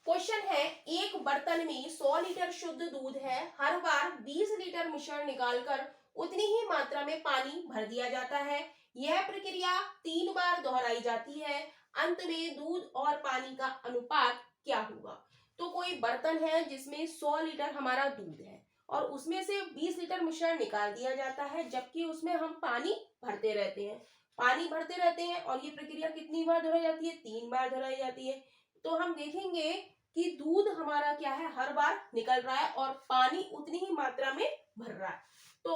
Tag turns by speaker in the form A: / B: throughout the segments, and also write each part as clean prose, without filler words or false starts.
A: Question है, एक बर्तन में 100 लीटर शुद्ध दूध है। हर बार 20 लीटर मिश्रण निकालकर उतनी ही मात्रा में पानी भर दिया जाता है। यह प्रक्रिया 3 बार दोहराई जाती है। अंत में दूध और पानी का अनुपात क्या होगा? तो कोई बर्तन है जिसमें 100 लीटर हमारा दूध है और उसमें से 20 लीटर मिश्रण निकाल दिया जाता है, जबकि उसमें हम पानी भरते रहते हैं। पानी भरते रहते हैं और ये प्रक्रिया कितनी बार दोहराई जाती है? 3 बार दोहराई जाती है। तो हम देखेंगे कि दूध हमारा क्या है, हर बार निकल रहा है और पानी उतनी ही मात्रा में भर रहा है। तो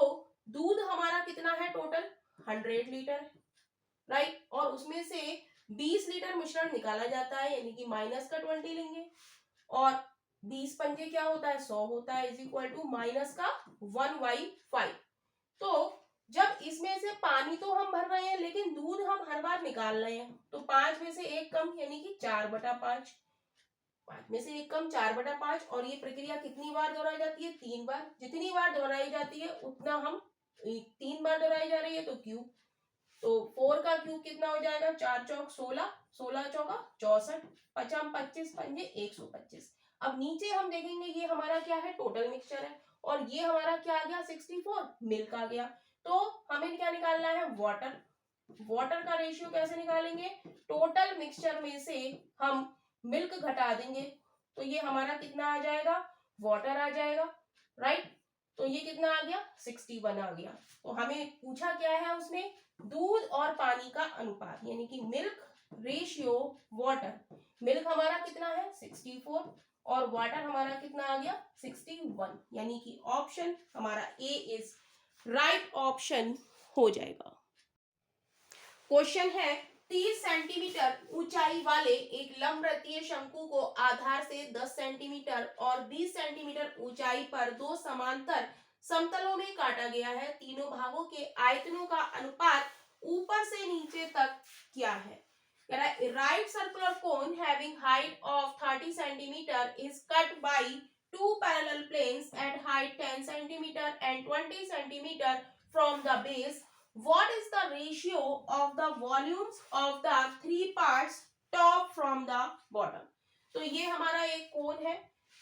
A: दूध हमारा कितना है? टोटल 100 लीटर है, राइट। और उसमें से 20 लीटर मिश्रण निकाला जाता है, यानी कि माइनस का 20 लेंगे और 20 पंजे क्या होता है? 100 होता है, इज इक्वल टू माइनस का 1/5। तो जब इसमें से पानी तो हम भर रहे हैं लेकिन दूध हम हर बार निकाल रहे हैं, तो 5 में से 1 कम, यानी कि 4/5। 5 में से 1 कम, 4/5। और ये प्रक्रिया कितनी बार दोहराई जाती है? 3 बार। जितनी बार दोहराई जाती है उतना हम 3 बार दोहराई जा रही है तो क्यूब। तो 4 का क्यूब कितना हो जाएगा? 4 चौक 16, 16 चौका 64, पचम 25 पंजे 125। अब नीचे हम देखेंगे ये हमारा क्या है? टोटल मिक्सचर है और ये हमारा क्या आ गया? 64 मिल्क आ गया। तो हमें क्या निकालना है? वाटर। वाटर का रेशियो कैसे निकालेंगे? टोटल मिक्सचर में से हम मिल्क घटा देंगे, तो ये हमारा कितना आ जाएगा? वाटर आ जाएगा, राइट। तो ये कितना आ गया? 61 आ गया। तो हमें पूछा क्या है उसने? दूध और पानी का अनुपात, यानी कि मिल्क रेशियो वाटर। मिल्क हमारा कितना है? 64 और वाटर हमारा कितना आ गया? 61, यानी कि ऑप्शन हमारा ए इज राइट ऑप्शन हो जाएगा। क्वेश्चन है, 30 सेंटीमीटर ऊंचाई वाले एक लंबवृत्तीय शंकु को आधार से 10 सेंटीमीटर और 20 सेंटीमीटर ऊंचाई पर दो समांतर समतलों में काटा गया है। तीनों भागों के आयतनों का अनुपात ऊपर से नीचे तक क्या है? Right circular cone having height of 30 centimetre is cut by two parallel planes at height 10 centimeter and 20 centimeter from the base. What is the ratio of the volumes of the three parts top from the bottom? तो ये हमारा एक कोन है,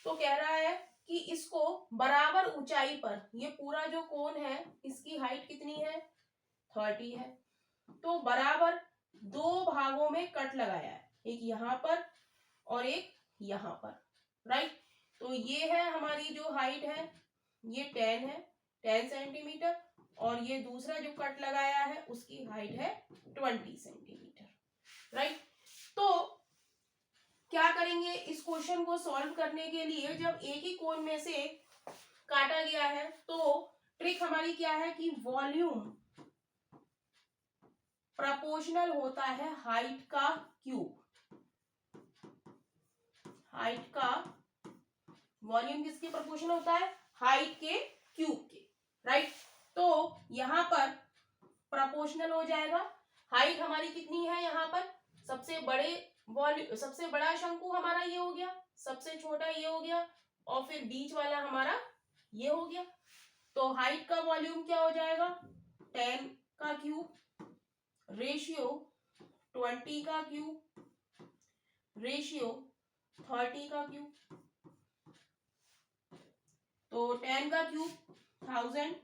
A: तो कह रहा है कि इसको बराबर ऊंचाई पर, ये पूरा जो कोन है इसकी हाइट कितनी है? 30 है। तो बराबर दो भागों में कट लगाया है, एक यहाँ पर और एक यहाँ पर, राइट। तो ये है हमारी जो हाइट है, ये 10 है, 10 सेंटीमीटर, और ये दूसरा जो कट लगाया है उसकी हाइट है 20 सेंटीमीटर, राइट। तो क्या करेंगे इस क्वेश्चन को सॉल्व करने के लिए? जब एक ही कोण में से काटा गया है तो ट्रिक हमारी क्या है कि वॉल्यूम प्रोपोर्शनल होता है हाइट का क्यूब। हाइट का वॉल्यूम किसके प्रोपोर्शनल होता है? हाइट के क्यूब के, राइट। तो यहां पर प्रोपोर्शनल हो जाएगा। हाइट हमारी कितनी है? यहाँ पर सबसे बड़े वॉल्यूम, सबसे बड़ा शंकु हमारा ये हो गया, सबसे छोटा ये हो गया और फिर बीच वाला हमारा ये हो गया। तो हाइट का वॉल्यूम क्या हो जाएगा? 10 का क्यूब रेशियो 20 का क्यूब रेशियो 30 का क्यूब। तो 10 का क्यूब 1000,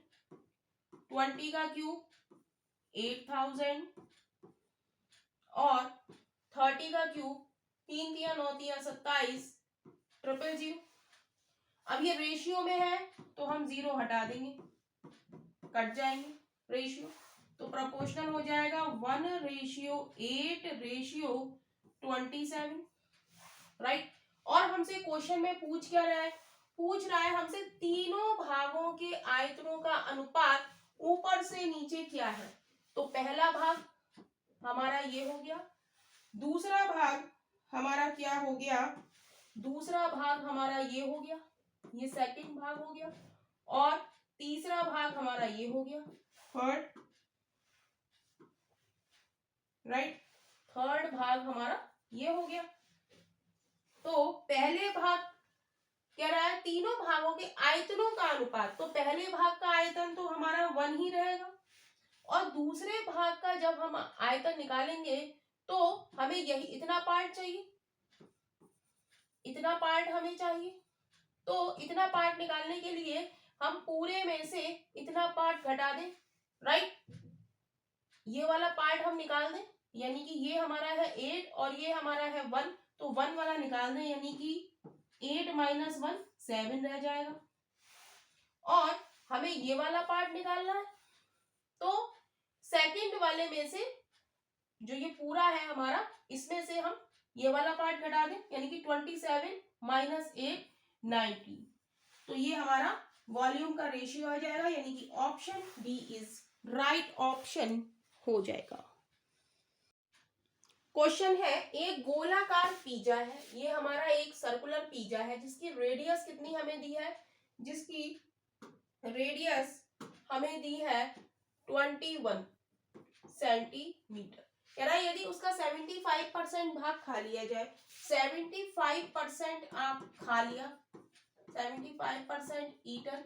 A: 20 का क्यूब 8000 और 30 का क्यूब 3 तिया 9 तिया 27 000। अब ये रेशियो में है तो हम 0 हटा देंगे, कट जाएंगे रेशियो, तो प्रोपोर्शनल हो जाएगा 1:8:27, राइट। और हमसे क्वेश्चन में पूछ क्या रहा है? पूछ रहा है हमसे तीनों भागों के आयतनों का अनुपात ऊपर से नीचे क्या है। तो पहला भाग हमारा ये हो गया, दूसरा भाग हमारा क्या हो गया? दूसरा भाग हमारा ये हो गया, ये सेकंड भाग हो गया, और तीसरा भाग हमारा ये हो गया, थर्ड, राइट। थर्ड भाग हमारा ये हो गया। तो पहले भाग कह रहा है तीनों भागों के आयतनों का अनुपात, तो पहले भाग का आयतन तो हमारा 1 ही रहेगा और दूसरे भाग का जब हम आयतन निकालेंगे तो हमें यही इतना पार्ट चाहिए, इतना पार्ट हमें चाहिए, तो इतना पार्ट निकालने के लिए हम पूरे में से इतना पार्ट घटा दें, राइट। ये वाला पार्ट हम निकाल दें, यानी कि ये हमारा है 8 और ये हमारा है 1, तो 1 वाला निकाल दें, यानी कि 8 माइनस 1 7 रह जाएगा। और हमें ये वाला पार्ट निकालना है, तो सेकंड वाले में से जो ये पूरा है हमारा, इसमें से हम ये वाला पार्ट घटा दें, यानी कि 27 माइनस 8 19, तो ये हमारा वॉल्यूम का रेशियो आ जाएगा, यानी कि option B is right option हो जाएगा। क्वेश्चन है, एक गोलाकार पिज्जा है, ये हमारा एक सर्कुलर पिज्जा है जिसकी रेडियस कितनी हमें दी है, जिसकी रेडियस हमें दी है 21 सेंटीमीटर। कह रहा है यदि उसका 75% भाग खा लिया जाए, 75% आप खा लिया, 75% ईटन,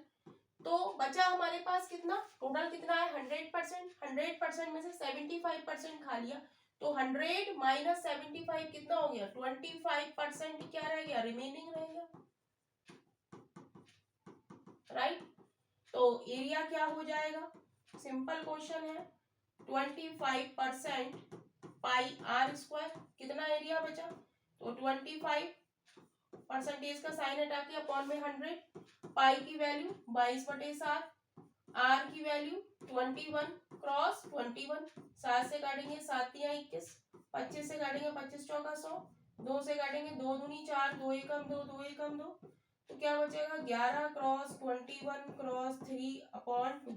A: तो बचा हमारे पास कितना, टोटल कितना है 100%, 100% में से 75% खा लिया, तो 100 माइनस 75 कितना हो गया, 25% क्या रह गया, रिमेनिंग रह गया, राइट। तो एरिया क्या हो जाएगा, सिंपल क्वेश्चन है, 25% पाई आर स्क्वायर, कितना एरिया बचा, तो 25 परसेंटेज का साइन हटा के अपॉन में 100, पाई की वैल्यू 22/7, आर की वैल्यू 21 क्रॉस 21, 7 से काटेंगे 7 तिया 21, 25 से काटेंगे 25 चौका 100, 2 से काटेंगे 2 दूनी 4, 2 एकम 2, 2 एकम 2, तो क्या बचेगा 11 क्रॉस 21 क्रॉस 3 अपॉन 2,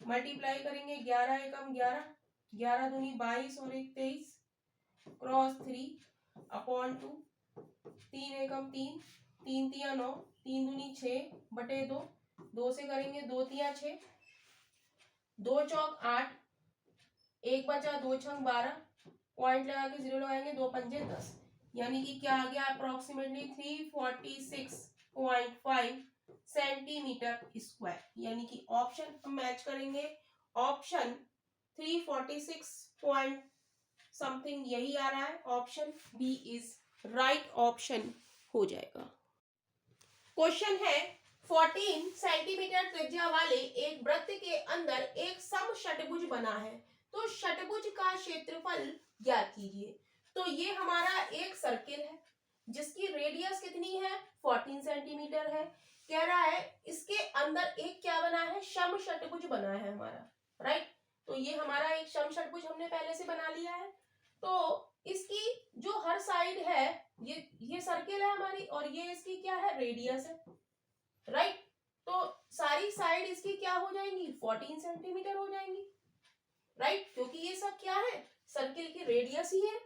A: मल्टीप्लाई करेंगे 11 एकम 11, 11 दूनी 22 और 1 23 क्रॉस 3 अपॉन 2, 3 एकम 3, 3 तिया 9, 3 दूनी 6 बटे 2, 2 से करेंगे 2 तिया 6, 2 चौक 8, 1 बचा 2 छंग 12, पॉइंट लगा के 0 लगाएंगे, 2 पंजे 10, यानी कि क्या आ गया अप्रोक्सीमेटली 346.5 सेंटीमीटर स्क्वायर, यानी कि ऑप्शन हम मैच करेंगे, ऑप्शन 346 पॉइंट समथिंग यही आ रहा है, option B is right option हो जाएगा। क्वेश्चन है, 14 सेंटीमीटर त्रिज्या वाले एक वृत्त के अंदर एक समषटभुज बना है, तो षटभुज का क्षेत्रफल ज्ञात कीजिए। तो ये हमारा एक सर्किल है जिसकी रेडियस कितनी है, 14 सेंटीमीटर है। कह रहा है इसके अंदर एक क्या बना है, समषटभुज बना है हमारा, राइट। तो ये हमारा एक समषटभुज हमने पहले से बना लिया है, तो इसकी जो हर साइड है, ये सर्किल है हमारी, और ये इसकी क्या है, रेडियस है, राइट। तो सारी साइड इसकी क्या हो जाएंगी, 14 सेंटीमीटर हो जाएंगी, राइट, क्योंकि ये सब क्या है, सर्किल की रेडियस ही है।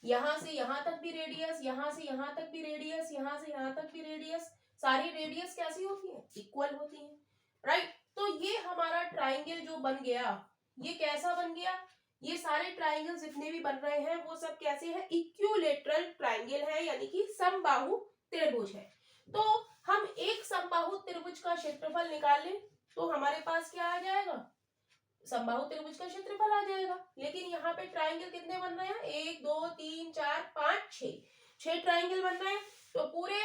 A: यहां से यहां तक भी रेडियस, यहां से यहां तक भी रेडियस, यहां से यहां तक भी रेडियस, सारी रेडियस कैसी होती है, इक्वल होती है, राइट। तो ये हमारा ट्राइंगल जो बन गया, ये कैसा बन गया, ये सारे ट्राइंगल जितने भी बन रहे हैं वो सब कैसे हैं, इक्विलेटरल ट्राइंगल है, यानी कि समबाहु त्रिभुज है। तो हम एक समबाहु त्रिभुज का क्षेत्रफल निकाल लें तो हमारे पास क्या आ जाएगा, समबाहु त्रिभुज का क्षेत्रफल आ जाएगा। लेकिन यहाँ पे ट्राइंगल कितने बन रहे हैं, 1 2 3 4 5 6 ट्राइंगल बन रहे हैं, तो पूरे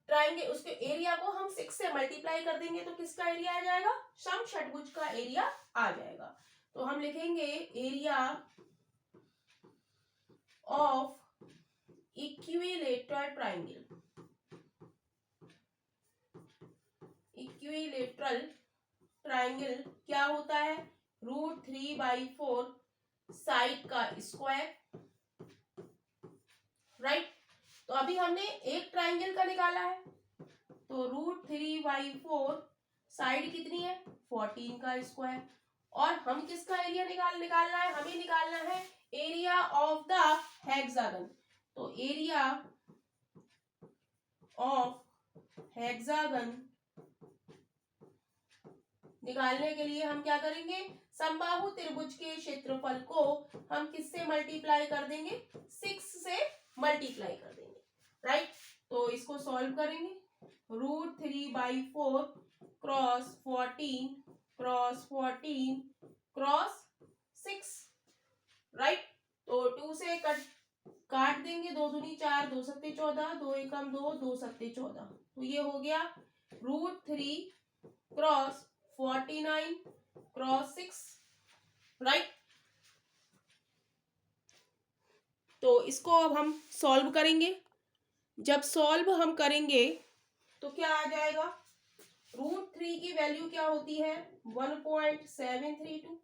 A: ट्राइंगल उसके एरिया को हम 6 से मल्टीप्लाई कर देंगे तो किसका एरिया आ जाएगा, समषटभुज का एरिया आ जाएगा। तो हम लिखेंगे area of equilateral triangle, equilateral triangle क्या होता है, √3/4 साइड का स्क्वायर, राइट। तो अभी हमने एक ट्राइंगल का निकाला है, तो √3/4 साइड कितनी है, 14 का स्क्वायर, और हम किसका एरिया निकालना है, हमें निकालना है एरिया ऑफ द हेक्सागन। तो एरिया ऑफ हेक्सागन निकालने के लिए हम क्या करेंगे, समबाहु त्रिभुज के क्षेत्रफल को हम किससे मल्टीप्लाई कर देंगे, 6 से मल्टीप्लाई कर देंगे, राइट। तो इसको सॉल्व करेंगे, √3/4 क्रॉस 14 क्रॉस 14 क्रॉस 6, राइट। तो 2 से कट काट देंगे, 2 दूनी 4, 2 सत्ते 14, 2 एकम 2, 2 सत्ते 14, तो ये हो गया √3 क्रॉस 49 क्रॉस 6, राइट। तो इसको अब हम सॉल्व करेंगे। जब सॉल्व हम करेंगे तो क्या आ जाएगा, √3 की वैल्यू क्या होती है 1.732,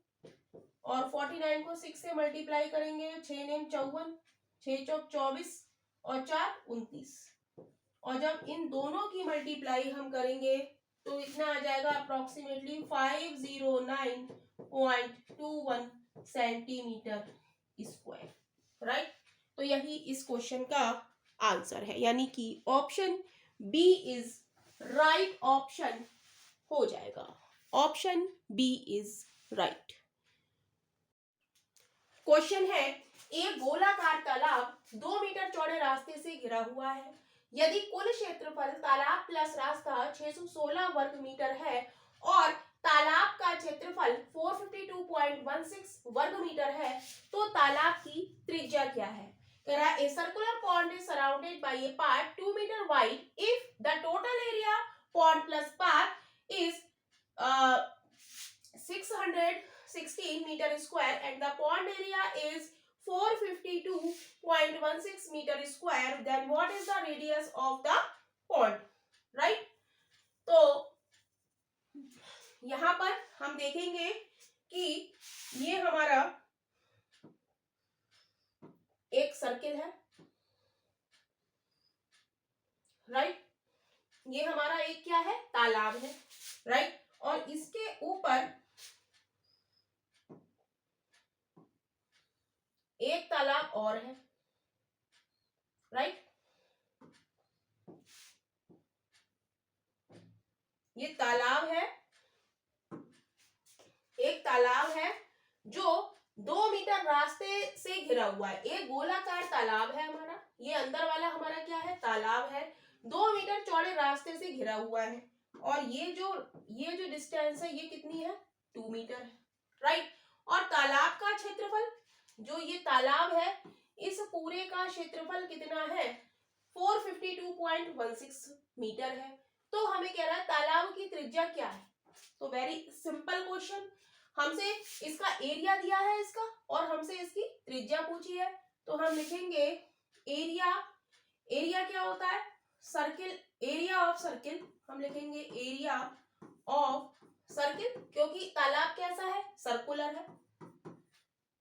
A: और 49 को 6 से मल्टीप्लाई करेंगे, 6 नेम 54, 6 चौक 24 और 4 29, और जब इन दोनों की मल्टीप्लाई हम करेंगे तो इतना आ जाएगा अप्रोक्सीमेटली 509.21 सेंटीमीटर स्क्वायर, राइट। तो यही इस क्वेश्चन का आंसर है, यानी कि option B is right option हो जाएगा। Option B is right. Question है, एक गोलाकार तालाब 2 मीटर चौड़े रास्ते से घिरा हुआ है। यदि कुल क्षेत्रफल तालाब प्लस रास्ता 616 वर्ग मीटर है और तालाब का क्षेत्रफल 452.16 वर्ग मीटर है, तो तालाब की त्रिज्या क्या है। कह रहा है, a circular pond is surrounded by a path 2 meter wide if the total area pond plus path is 616 meter square and the pond area is 452.16 meter square, then what is the radius of the pond, right। तो यहां पर हम देखेंगे कि ये हमारा एक circle है, राइट। ये हमारा एक क्या है, तालाब है, राइट। और इसके ऊपर एक तालाब और है, राइट। ये तालाब है, एक तालाब है जो 2 मीटर रास्ते से घिरा हुआ है। एक गोलाकार तालाब है हमारा, ये अंदर वाला हमारा क्या है, तालाब है, 2 मीटर चौड़े रास्ते से घिरा हुआ है, और ये जो डिस्टेंस है ये कितनी है, 2 मीटर है, राइट। और तालाब का क्षेत्रफल, जो ये तालाब है, इस पूरे का क्षेत्रफल कितना है, 452.16 मीटर है। तो हमें कह रहा है तालाब की त्रिज्या क्या है। तो वेरी सिंपल क्वेश्चन, हमसे इसका एरिया दिया है इसका, और हमसे इसकी त्रिज्या पूछी है। तो हम लिखेंगे एरिया क्या होता है, सर्किल, एरिया ऑफ सर्किल, हम लिखेंगे एरिया ऑफ सर्किल, क्योंकि तालाब कैसा है, सर्कुलर है,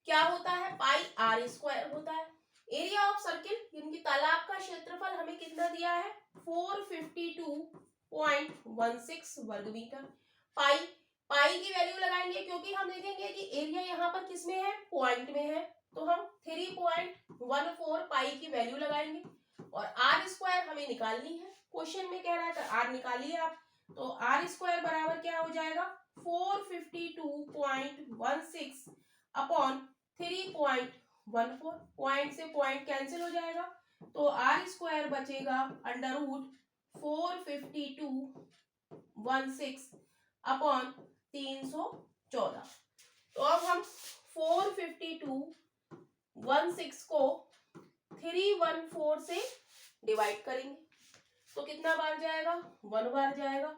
A: क्या होता है, पाई आर स्क्वायर होता है। एरिया ऑफ सर्किल यानी कि तालाब का क्षेत्रफल हमें कितना दिया है, 452.16 वर्ग मीटर। पाई की वैल्यू लगाएंगे, क्योंकि हम देखेंगे कि एरिया यहाँ पर किस में है, पॉइंट में है, तो हम 3.14 पाई की वैल्यू लगाएंगे, और आर स्क्वायर हमें निकालनी है, क्वेश्चन में कह रहा है, तो आर निकालिए आप। तो आर स्क्वायर बराबर क्या हो जाएगा, 452.16 अपॉन 3.14, पॉइंट से पॉइंट कैंसिल हो जाएगा, तो आर स्क्वायर बचेगा अंडर रूट 452.16 अपॉन 314। तो अब हम 452.16 को 314 से डिवाइड करेंगे, तो कितना बार जाएगा, 1 बार जाएगा।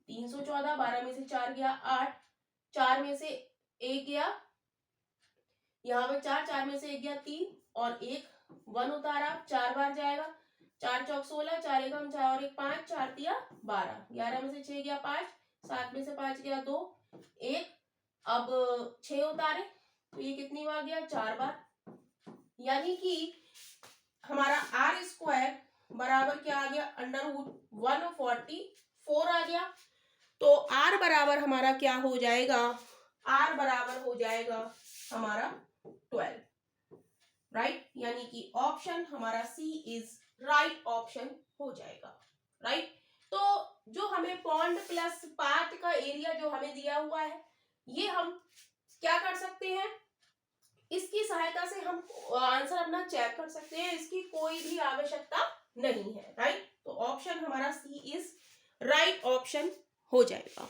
A: 314, 12 में से 4 गया 8, 4 में से 1 गया, यहाँ पे 4 में से 1 गया 3, और 1 1 उतारा, 4 बार जाएगा। 4 चौक 16, 4 एकम 4 और 1 5, 4 तिया 12, 11 में से 6 गया 5, 7 में से 5 गया 2, 1, अब 6 उतारे, तो ये कितनी बार गया, 4 बार, यानी कि हमारा आर स्क्वायर बराबर क्या आ गया, अंडर रूट 144 आ गया। तो आर बराबर हमारा क्या हो जाएगा, आर बराबर हो जाएगा हमारा 12, राइट। यानी कि ऑप्शन हमारा सी इज राइट ऑप्शन हो जाएगा, राइट। तो जो हमें पॉन्ड प्लस पाथ का एरिया जो हमें दिया हुआ है, ये हम क्या कर सकते हैं, इसकी सहायता से हम आंसर अपना चेक कर सकते हैं, इसकी कोई भी आवश्यकता नहीं है, राइट। तो ऑप्शन हमारा सी इज राइट ऑप्शन हो जाएगा।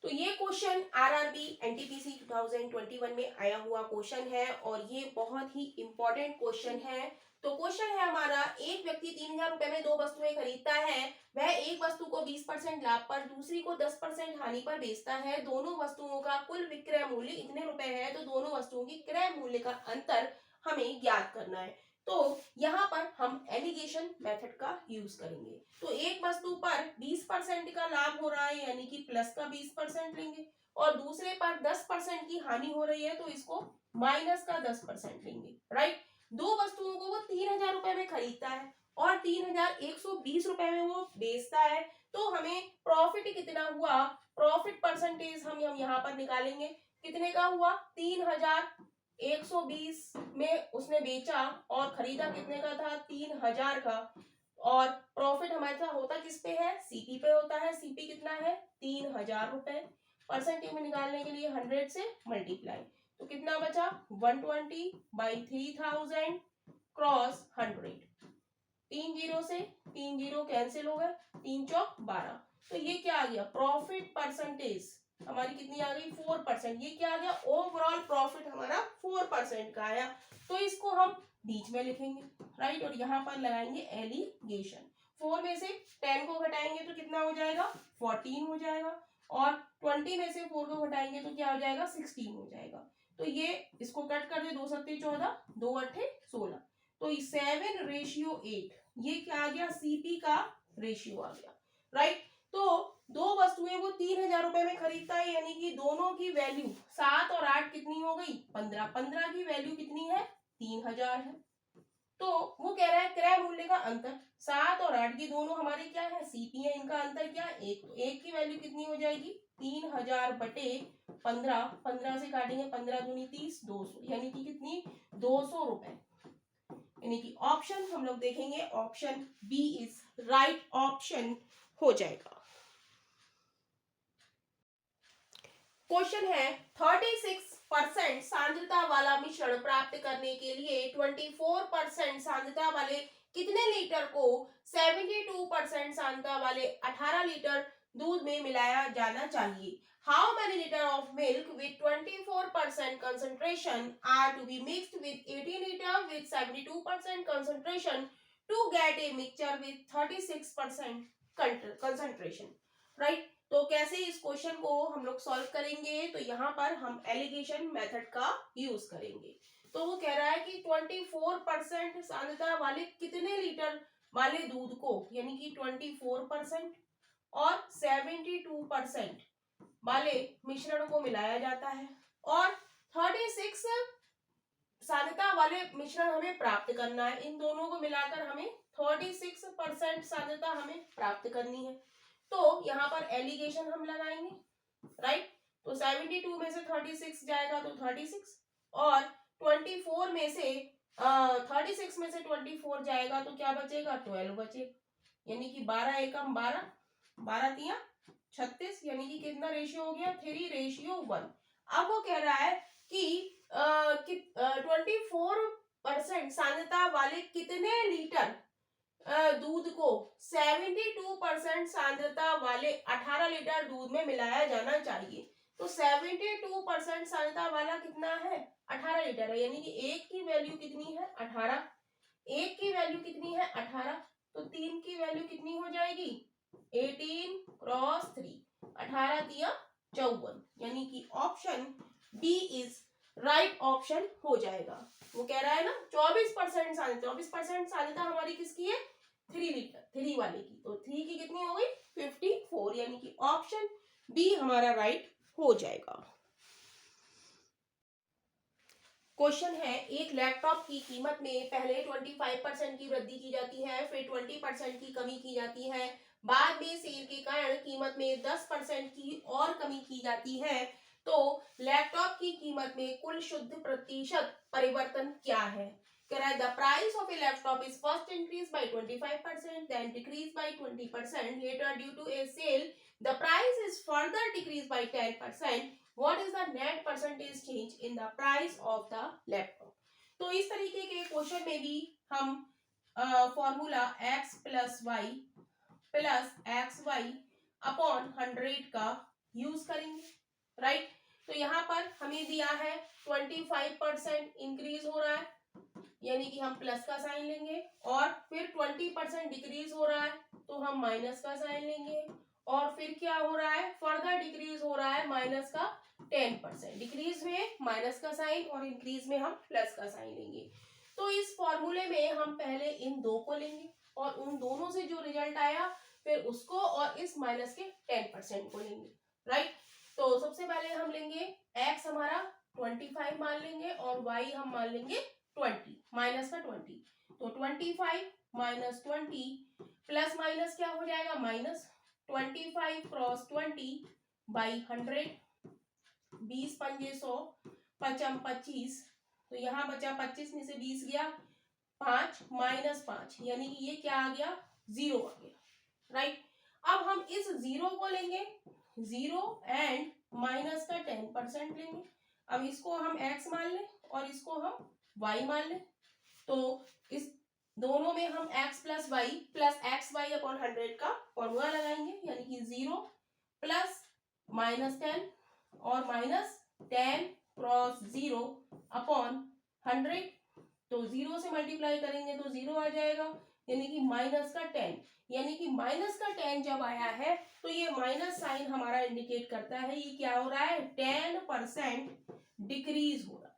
A: तो ये क्वेश्चन आरआरबी एनटीपीसी 2021 में आया हुआ क्वेश्चन है और ये बहुत ही इंपॉर्टेंट क्वेश्चन है। तो क्वेश्चन है हमारा, एक व्यक्ति 3,000 रुपए में दो वस्तुएं खरीदता है। वह एक वस्तु को 20% लाभ पर, दूसरी को 10% हानि पर बेचता है। दोनों वस्तुओं का कुल विक्रय मूल्य इतने रुपए है, तो दोनों वस्तुओं की क्रय मूल्य का अंतर हमें ज्ञात करना है। तो यहाँ पर हम एलिगेशन मेथड का यूज करेंगे। तो एक वस्तु पर 20% का लाभ हो रहा है, यानी कि प्लस का 20% लेंगे, और दूसरे पर 10% की हानि हो रही है, तो इसको माइनस का 10% लेंगे। राइट। दो वस्तुओं को वो 3,000 रुपए में खरीदता है और 3,120 रुपए में वो बेचता है। तो हमें प्रॉफिट कितना हुआ, प्रॉफिट परसेंटेज हम यहाँ पर निकालेंगे। कितने का हुआ, 3,120 में उसने बेचा और खरीदा कितने का था, 3,000 का। और प्रॉफिट हमारे साथ होता किस पे है, सीपी पे होता है। सीपी कितना है, 3,000 रुपए। परसेंटेज में निकालने के लिए 100 से मल्टीप्लाई, तो कितना बचा, 120 बाई 3,000 क्रॉस 100। 3 जीरो से 3 जीरो कैंसिल हो गए, 3 चौक 12। तो ये क्या आ गया, प्रॉफिट परसेंटेज हमारी कितनी आ गई, 4%। ये क्या आ गया, ओवरऑल प्रॉफिट हमारा 4% का आया। तो इसको हम बीच में लिखेंगे। राइट। और यहाँ पर लगाएंगे एलिगेशन। 4 में से 10 को घटाएंगे तो कितना हो जाएगा, 14 हो जाएगा। और 20 में से 4 को घटाएंगे तो क्या हो जाएगा, 16 हो जाएगा। तो ये इसको कट कर दे, 2 सत्ते 14, 2 अट्ठे 16। तो 7:8 ये क्या आ गया, सीपी का रेशियो आ गया। राइट। तो दो वस्तुएं वो 3,000 रुपए में खरीदता है, यानी कि दोनों की वैल्यू 7 और 8 कितनी हो गई, 15। 15 की वैल्यू कितनी है, 3,000 है। तो वो कह रहा है क्रय मूल्य का अंतर, 7 और 8 की दोनों हमारे क्या है, सीपी है, इनका अंतर क्या है, 1। तो 1 की वैल्यू कितनी हो जाएगी, 3,000 बटे 15। 15 से काटेंगे, 15 दूनी 30, 200, यानी कि कितनी, 200 रुपए। यानी कि ऑप्शन हम लोग देखेंगे, option B is right option हो जाएगा। क्वेश्चन है, 36% सांद्रता वाला मिश्रण प्राप्त करने के लिए 24% सांद्रता वाले कितने लीटर को 72% सांद्रता वाले 18 लीटर दूध में मिलाया जाना चाहिए। How many litre of milk with 24% concentration are to be mixed with 18 litre with 72% concentration to get a mixture with 36% concentration। Right. तो कैसे इस क्वेश्चन को हम लोग सॉल्व करेंगे, तो यहाँ पर हम एलिगेशन मेथड का यूज करेंगे। तो वो कह रहा है कि 24% सांद्रता वाले कितने लीटर वाले दूध को, यानी कि 24% और 72% वाले मिश्रण को मिलाया जाता है, और 36 सांद्रता वाले मिश्रण हमें प्राप्त करना है। इन दोनों को मिलाकर हमें 36% सांद्रता हमें प्राप्त करनी है। तो यहाँ पर एलिगेशन हम लगाएंगे। राइट। तो 72 में से 36 जाएगा तो 36, और 24 में से 36 में से 24 जाएगा तो क्या बचेगा, 12 बचेगा। यानी कि 12 एकम 12, 12 तिया 36, यानी कि कितना रेशियो हो गया, 3:1। अब वो कह रहा है कि 24% सांद्रता वाले कितने लीटर दूध को 72% सांद्रता वाले 18 लीटर दूध में मिलाया जाना चाहिए। तो 72% सांद्रता वाला कितना है, 18 लीटर है, यानी कि एक की वैल्यू कितनी है, 18। एक की वैल्यू कितनी है, 18। तो 3 की वैल्यू कितनी हो जाएगी, 18 क्रॉस 3, 18 तिया 54, यानी कि option B is right option हो जाएगा। वो कह रहा है ना 24% सांद्रता, 24% सांद्रता हमारी किसकी है, 3 लीटर, 3 वाले की। तो 3 की कितनी हो गई, 54, यानी कि ऑप्शन बी हमारा राइट हो जाएगा। क्वेश्चन है, एक लैपटॉप की कीमत में पहले 25% की वृद्धि की जाती है, फिर 20% की कमी की जाती है, बाद में सेल के कारण कीमत में 10% की और कमी की जाती है। तो लैपटॉप की कीमत में कुल शुद्ध प्रतिशत परिवर्तन क्या है। कह रहा है, the price of a laptop is first increased by 25%, then decreased by 20%. Later, due to a sale, the price is further decreased by 10%. What is the net percentage change in the price of the laptop? तो इस तरीके के question में भी हम formula x plus y plus x y upon 100 का use करेंगे, right. तो यहाँ पर हमें दिया है 25% इंक्रीज हो रहा है, यानी कि हम प्लस का साइन लेंगे, और फिर 20% डिक्रीज हो रहा है तो हम माइनस का साइन लेंगे, और फिर क्या हो रहा है, फर्दर डिक्रीज हो रहा है माइनस का 10%। डिक्रीज में माइनस का साइन और इंक्रीज में हम प्लस का साइन लेंगे। तो इस फॉर्मूले में हम पहले इन दो को लेंगे और उन दोनों से जो रिजल्ट आया फिर उसको और इस माइनस के 10% को लेंगे, राइट। तो सबसे पहले हम लेंगे x हमारा 25 मान लेंगे और y हम मान लेंगे 20, माइनस का 20। तो 25 माइनस 20 प्लस माइनस क्या हो जाएगा, माइनस 25 क्रॉस 20 बाई 100, 20 पंजे 100, पचम 25, तो यहाँ बचा 25 में से 20 गया 5 माइनस 5, यानी कि ये क्या आ गया, 0 आ गया, राइट। अब हम इस 0 को लेंगे, 0 एंड माइनस का 10% लेंगे। अब इसको हम x मान लें और इसको हम y मान लें। तो इस दोनों में हम x plus y plus x y upon 100 का फॉर्मूला लगाएंगे, यानी कि 0 प्लस माइनस 10 और माइनस 10 क्रॉस 0 अपॉन 100। तो 0 से मल्टीप्लाई करेंगे तो 0 आ जाएगा, यानी कि माइनस का 10, यानी कि माइनस का 10 जब आया है तो ये माइनस साइन हमारा इंडिकेट करता है ये क्या हो रहा है, 10% डिक्रीज हो रहा है।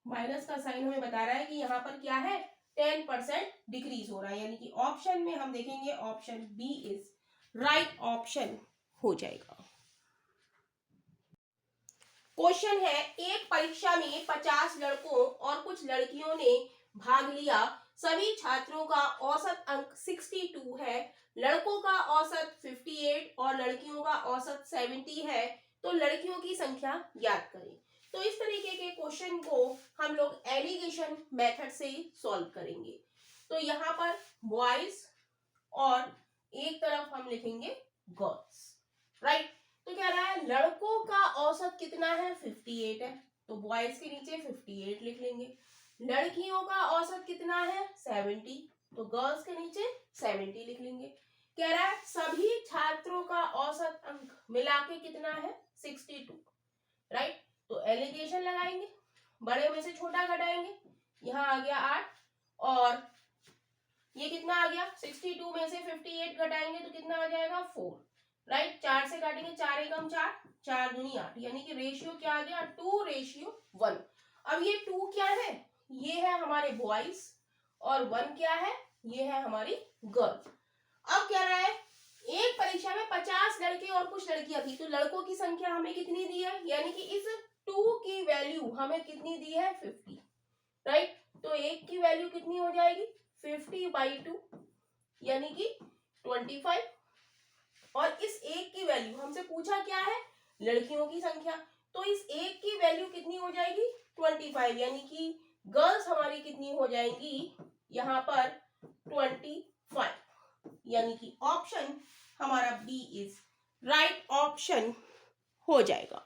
A: माइनस का साइन हमें बता रहा है कि यहाँ पर क्या है, 10% डिक्रीज हो रहा है, यानी कि ऑप्शन में हम देखेंगे option B is right option हो जाएगा। क्वेश्चन है, एक परीक्षा में 50 लड़कों और कुछ लड़कियों ने भाग लिया, सभी छात्रों का औसत अंक 62 है, लड़कों का औसत 58 और लड़कियों का औसत 70 है, तो लड़कियों की संख्या ज्ञात करें। तो इस तरीके के क्वेश्चन को हम लोग एलिगेशन मेथड से सॉल्व करेंगे। तो यहाँ पर बॉयज और एक तरफ हम लिखेंगे गर्ल्स, राइट। तो क्या रहा है, लड़कों का औसत कितना है, 58 है, तो बॉयज के नीचे 58 लिख लेंगे। लड़कियों का औसत कितना है, 70, तो गर्ल्स के नीचे 70 लिख लेंगे। कह रहा है सभी छात्रों का औसत अंक मिला के कितना है, 62, राइट। तो एलिगेशन लगाएंगे, बड़े में से छोटा घटाएंगे, यहाँ आ गया 8 और ये कितना आ गया, 62 में से 58 घटाएंगे तो कितना आ जाएगा, 4, राइट। 4 से काटेंगे, 4 एकम 4, 4 दूनी 8, यानी कि रेशियो क्या आ गया, 2:1। अब ये 2 क्या है, ये है हमारे बॉयज और 1 क्या है, ये है हमारी गर्ल। अब क्या रहा है, एक परीक्षा में 50 लड़के और कुछ लड़कियां थी, तो लड़कों की संख्या हमें कितनी दी है, यानी कि इस 2 की वैल्यू हमें कितनी दी है, 50, राइट। तो एक की वैल्यू कितनी हो जाएगी, 50/2 यानी कि 25, और इस एक की वैल्यू हमसे पूछा क्या है, लड़कियों की संख्या, तो इस एक की वैल्यू कितनी हो जाएगी, 25, यानी कि गर्ल्स हमारी कितनी हो जाएंगी यहाँ पर 25, यानी कि ऑप्शन हमारा बी इज राइट ऑप्शन हो जाएगा।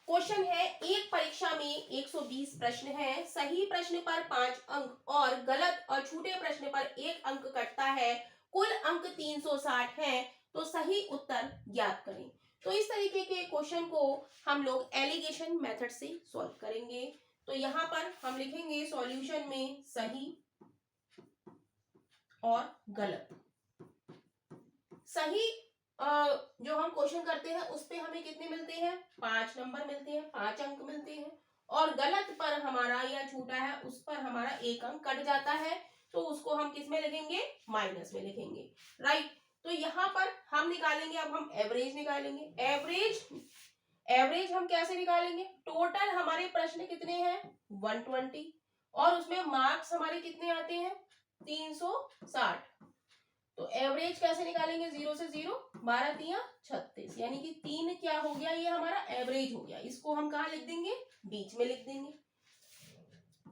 A: क्वेश्चन है, एक परीक्षा में 120 प्रश्न है, सही प्रश्न पर 5 अंक और गलत और छूटे प्रश्न पर 1 अंक कटता है, कुल अंक 360 है, तो सही उत्तर ज्ञात करें। तो इस तरीके के क्वेश्चन को हम लोग एलिगेशन मेथड से सॉल्व करेंगे। तो यहाँ पर हम लिखेंगे सॉल्यूशन में सही और गलत। सही जो हम क्वेश्चन करते हैं उस पे हमें कितने मिलते हैं, 5 नंबर मिलते हैं, 5 अंक मिलते हैं, और गलत पर हमारा या छूटा है उस पर हमारा 1 अंक कट जाता है, तो उसको हम किस में लिखेंगे, माइनस में लिखेंगे, राइट। तो यहाँ पर हम निकालेंगे, अब हम एवरेज निकालेंगे। एवरेज हम कैसे निकालेंगे, टोटल हमारे प्रश्न कितने हैं, 120, और उसमें मार्क्स हमारे कितने आते हैं, 360। तो एवरेज कैसे निकालेंगे, 0 से 0, 12 तिया 36, यानी कि 3 क्या हो गया, ये हमारा एवरेज हो गया। इसको हम कहाँ लिख देंगे, बीच में लिख देंगे।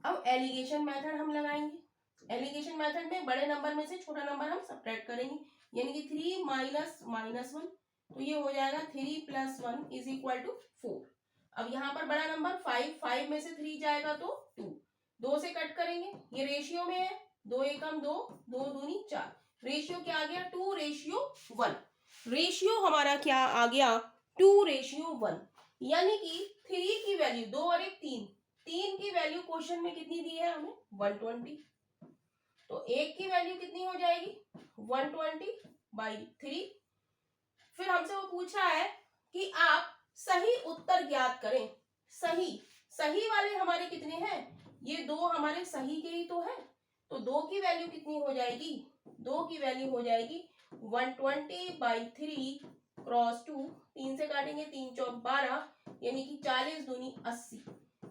A: अब एलिगेशन मेथड हम लगाएंगे। एलिगेशन मेथड में बड़े नंबर में से छोटा नंबर हम सब्ट्रैक्ट करेंगे, यानी कि 3 माइनस -1, तो ये हो जाएगा 3 + 1 = 4। अब यहाँ पर बड़ा नंबर 5 में से 3 जाएगा तो 2 से कट करेंगे, ये रेशियो में है, 2 एकम 2, 2 दूनी 4, रेशियो क्या आ गया 2:1। रेशियो हमारा क्या आ गया 2:1, यानी कि 3 की वैल्यू 2 और 1 3, 3 की वैल्यू क्वेश्चन में कितनी दी है हमें 120, तो 1 की वैल्यू कितनी हो जाएगी 120/3। फिर हमसे वो पूछ रहा है कि आप सही उत्तर ज्ञात करें। सही सही वाले हमारे कितने हैं, ये दो हमारे सही के ही तो है, तो 2 की वैल्यू कितनी हो जाएगी 2 की वैल्यू हो जाएगी 120/3 क्रॉस 2, 3 से काटेंगे 3 चौक 12, यानी कि 40 दूनी 80,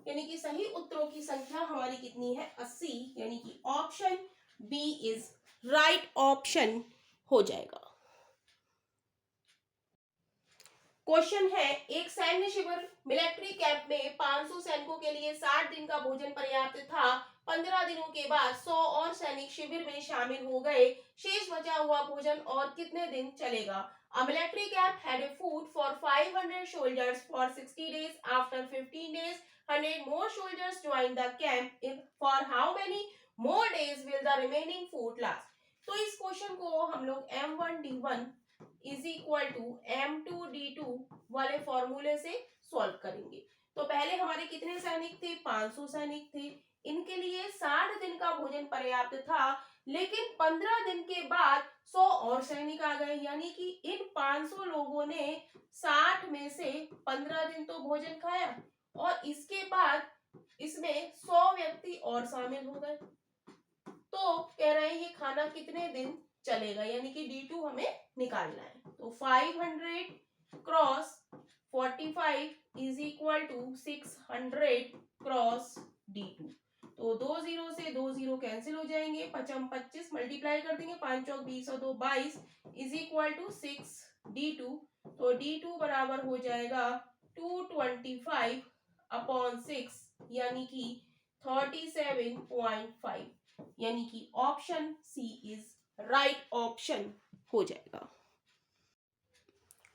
A: यानी कि सही उत्तरों की संख्या हमारी कितनी है 80, यानी कि option B is right option हो जाएगा। क्वेश्चन है, एक सैन्य शिविर मिलिट्री कैंप में 500 सैनिकों के लिए 60 दिन का भोजन पर्याप्त था। 15 दिनों के बाद 100 और सैनिक शिविर में शामिल हो गए। शेष बचा हुआ भोजन और कितने दिन चलेगा? A military camp had a food for 500 soldiers for 60 days. After 15 days, 100 more soldiers joined the camp. For how many more days will the remaining food last? तो इस क्वेश्चन को हम लोग M1D1 is equal to M2D2 वाले फॉर्मूले से solve करेंगे। तो पहले हमारे कितने सैनिक थे 500 सैनिक थे, इनके लिए 60 दिन का भोजन पर्याप्त था, लेकिन 15 दिन के बाद 100 और सैनिक आ गए, यानी कि इन 500 लोगों ने 60 में से 15 दिन तो भोजन खाया और इसके बाद इसमें 100 व्यक्ति और शामिल हो गए। तो कह रहे हैं ये खाना कितने दिन चलेगा, यानी कि D2 हमें निकालना है। तो 500 cross 45 is equal to 600 cross D2। तो 2 0 से 2 0 कैंसिल हो जाएंगे, 5 25 मल्टीप्लाई कर देंगे, 5 चौक 20 और 2 22 इज इक्वल टू 6D2। तो D2 बराबर हो जाएगा 225/6, यानी कि 37.5, यानी कि option C is right option हो जाएगा।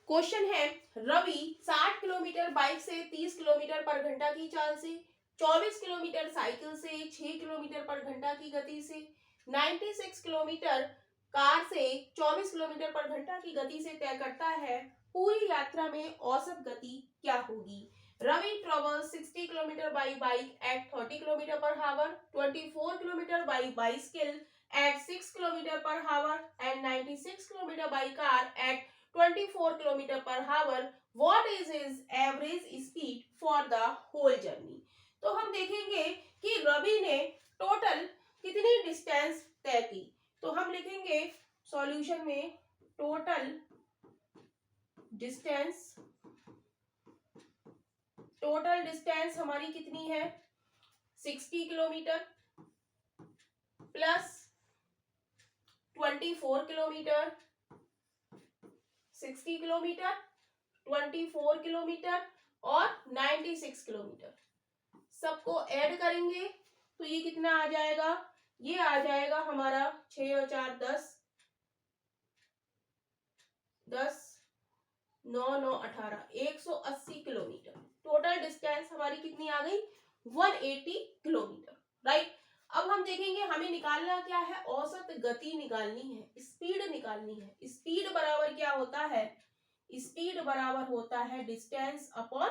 A: क्वेश्चन है, रवि 60 किलोमीटर बाइक से 30 किलोमीटर पर घंटा की चाल से, 24 किलोमीटर साइकिल से 6 किलोमीटर पर घंटा की गति से, 96 किलोमीटर कार से 24 किलोमीटर पर घंटा की गति से तय करता है। पूरी यात्रा में औसत गति क्या होगी? Ravi travels 60 km by bike at 30 km per hour, 24 km by bicycle at 6 km per hour, and 96 km by car at 24 km per hour. What is his average speed for the whole journey? तो हम देखेंगे कि रवि ने total कितनी distance तय की, तो हम लिखेंगे सॉल्यूशन में टोटल डिस्टेंस हमारी कितनी है 60 kilometre plus 24 kilometre, 60 kilometre 24 kilometre और 96 किलोमीटर, सबको ऐड करेंगे तो ये कितना आ जाएगा, ये आ जाएगा हमारा 6 और 4 10, 10 9 9 18 180 किलोमीटर। टोटल डिस्टेंस हमारी कितनी आ गई 180 किलोमीटर, राइट। अब हम देखेंगे हमें निकालना क्या है, औसत गति निकालनी है, स्पीड निकालनी है। स्पीड बराबर क्या होता है, स्पीड बराबर होता है डिस्टेंस अपॉन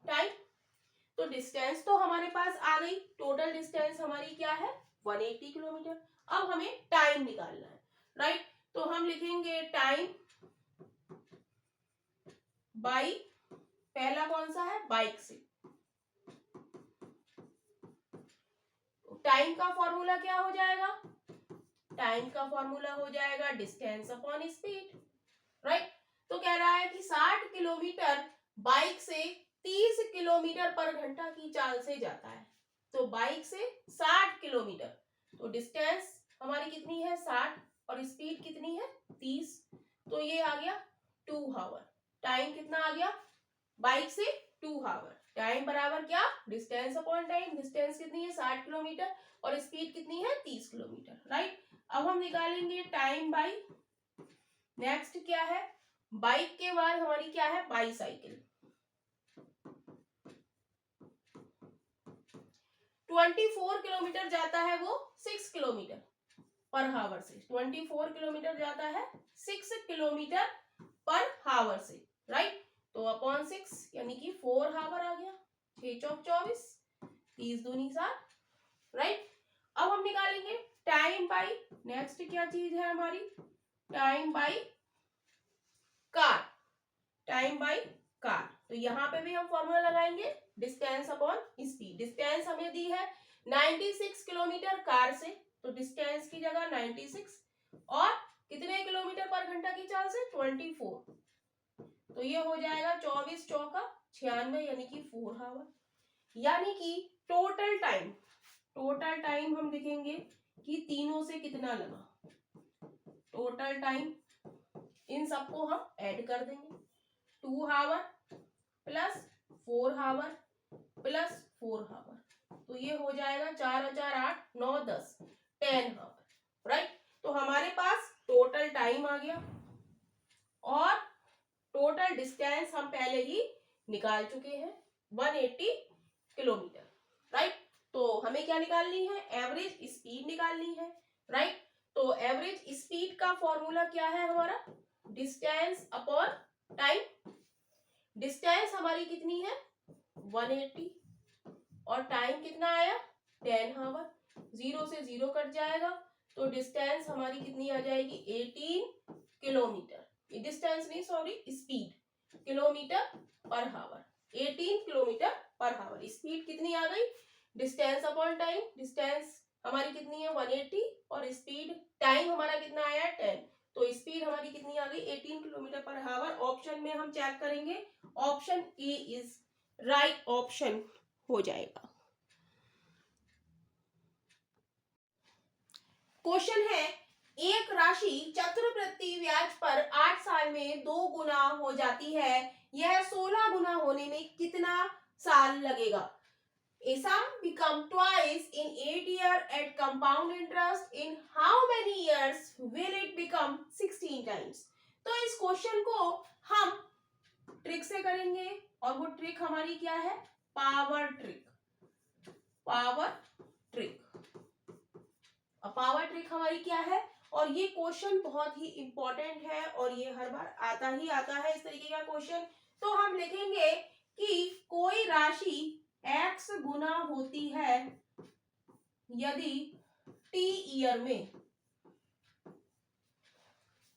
A: टाइम। तो डिस्टेंस तो हमारे पास आ गई, टोटल डिस्टेंस हमारी क्या है 180 किलोमीटर। अब हमें टाइम निकालना है, राइट। तो हम लिखेंगे टाइम बाई, पहला कौन सा है बाइक से, टाइम का फॉर्मूला क्या हो जाएगा, टाइम का फॉर्मूला हो जाएगा डिस्टेंस अपॉन स्पीड, राइट। तो कह रहा है कि 60 किलोमीटर बाइक से 30 किलोमीटर पर घंटा की चाल से जाता है, तो बाइक से 60 किलोमीटर, तो डिस्टेंस हमारी कितनी है 60 और स्पीड कितनी है 30, तो ये आ गया 2 आवर। टाइम कितना आ गया बाइक से 2 आवर, टाइम बराबर क्या डिस्टेंस अपॉन टाइम, डिस्टेंस कितनी है 60 किलोमीटर और स्पीड कितनी है 30 किलोमीटर, राइट। अब हम निकालेंगे टाइम बाई, नेक्स्ट क्या है बाइक के बाद हमारी क्या है बाईसाइकिल, 24 किलोमीटर जाता है वो 6 किलोमीटर पर हावर से, 24 किलोमीटर जाता है 6 किलोमीटर पर हावर से, राइट। तो अपॉन 6 यानी कि 4 हावर आ गया, 6 चौक 24, 30 दूनी 60, राइट। अब हम निकालेंगे टाइम बाई, नेक्स्ट क्या चीज है हमारी, time by car, time by car. तो यहाँ पे भी हम फॉर्मूला लगाएंगे डिस्टेंस अपॉन स्पीड। डिस्टेंस हमें दी है 96 किलोमीटर कार से, तो डिस्टेंस की जगह 96 और कितने किलोमीटर पर घंटा की चाल से 24, तो ये हो जाएगा 24 चौका 96 यानी कि 4 हावर। यानी कि टोटल टाइम हम लिखेंगे कि तीनों से कितना लगा, टोटल टाइम इन सबको हम ऐड कर देंगे, 2 हावर प्लस 4 हावर प्लस 4 हावर, तो ये हो जाएगा 4 और 4 8 9 10 10 हावर, राइट। तो हमारे पास टोटल टाइम आ गया और टोटल डिस्टेंस हम पहले ही निकाल चुके हैं 180 किलोमीटर, राइट। तो हमें क्या निकालनी है, एवरेज स्पीड निकालनी है, राइट। तो एवरेज स्पीड का फॉर्मूला क्या है हमारा, डिस्टेंस अपॉन टाइम। डिस्टेंस हमारी कितनी है 180 और टाइम कितना आया 10 हावर, 0 से 0 कट जाएगा, तो डिस्टेंस हमारी कितनी आ जाएगी 18 किलोमीटर, डिस्टेंस नहीं सॉरी स्पीड, किलोमीटर पर हावर, 18 किलोमीटर पर हावर। स्पीड कितनी आ गई, डिस्टेंस अपॉन टाइम, डिस्टेंस हमारी कितनी है 180 और स्पीड टाइम हमारा कितना आया 10, तो स्पीड हमारी कितनी आ गई 18 किलोमीटर पर हावर। ऑप्शन में हम चेक करेंगे, option A is right option हो जाएगा। क्वेश्चन है, एक राशि चक्रवृद्धि ब्याज पर 8 साल में 2 गुना हो जाती है, यह 16 गुना होने में कितना साल लगेगा। A sum become twice in 8 years at compound interest. In how many years will it become 16 times? तो इस क्वेश्चन को हम ट्रिक से करेंगे और वो ट्रिक हमारी क्या है, power trick, power trick. Power trick हमारी क्या है, और ये क्वेश्चन बहुत ही इंपॉर्टेंट है और ये हर बार आता ही आता है इस तरीके का क्वेश्चन। तो हम लिखेंगे कि कोई राशि x गुना होती है यदि t ईयर में,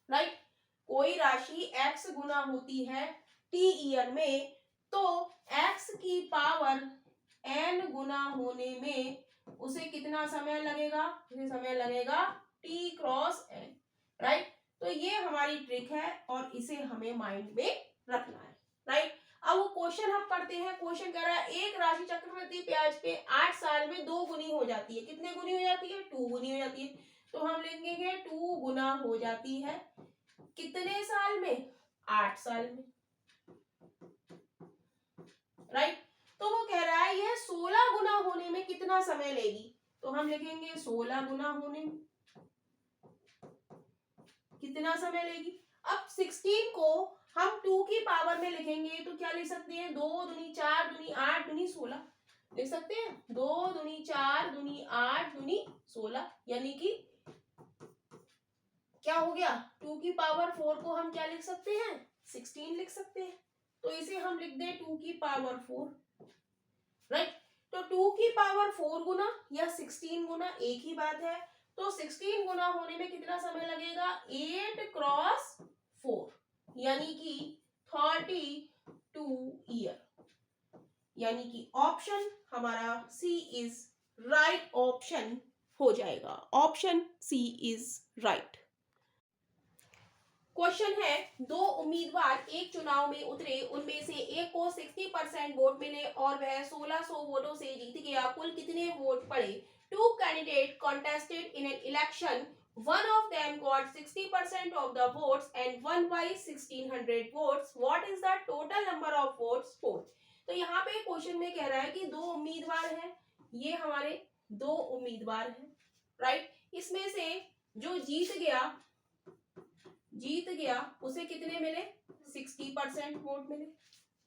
A: राइट। कोई राशि x गुना होती है t ईयर में, तो x की पावर n गुना होने में उसे कितना समय लगेगा, उसे समय लगेगा t क्रॉस n, राइट। तो ये हमारी ट्रिक है और इसे हमें माइंड में रखना है, राइट। अब वो क्वेश्चन हम पढ़ते हैं। क्वेश्चन कह रहा है एक राशि चक्रवृद्धि ब्याज पे 8 साल में 2 गुनी हो जाती है, कितने गुनी हो जाती है 2 गुनी हो जाती है, तो हम लिखेंगे 2 गुना हो जाती है कितने साल में 8 साल में, राइट। तो वो कह रहा है यह 16 गुना होने में कितना समय लेगी, तो हम लिखेंगे 16 गुना होने में कितना समय लेगी। अब 16 को हम 2 की पावर में लिखेंगे तो क्या लिख सकते हैं, 2 दूनी 4 दूनी 8 दूनी 16 लिख सकते हैं, 2 दूनी 4 दूनी 8 दूनी 16, यानी कि क्या हो गया 2 की पावर 4 को हम क्या लिख सकते हैं 16 लिख सकते हैं, तो इसे हम लिख दें 2 की पावर 4, राइट। तो 2 की पावर 4 गुना या 16 गुना एक ही बात है, तो 16 गुना होने में कितना समय लगेगा 8 क्रॉस 4 यानी कि 32 ईयर, यानी कि ऑप्शन हमारा सी इज राइट ऑप्शन हो जाएगा, option C is right. Question है, 2 उम्मीदवार एक चुनाव में उतरे, उनमें से एक को 60% वोट मिले और वह 1600 वोटों से जीत गया, कुल कितने वोट पड़े। 2 candidates contested in an election, one of them got 60% of the votes and won by 1600 votes. What is the total number of votes polled? तो यहाँ पे क्वेश्चन में कह रहा है कि 2 उम्मीदवार हैं, ये हमारे 2 उम्मीदवार हैं, राइट। इसमें से जो जीत गया उसे कितने मिले 60% वोट मिले,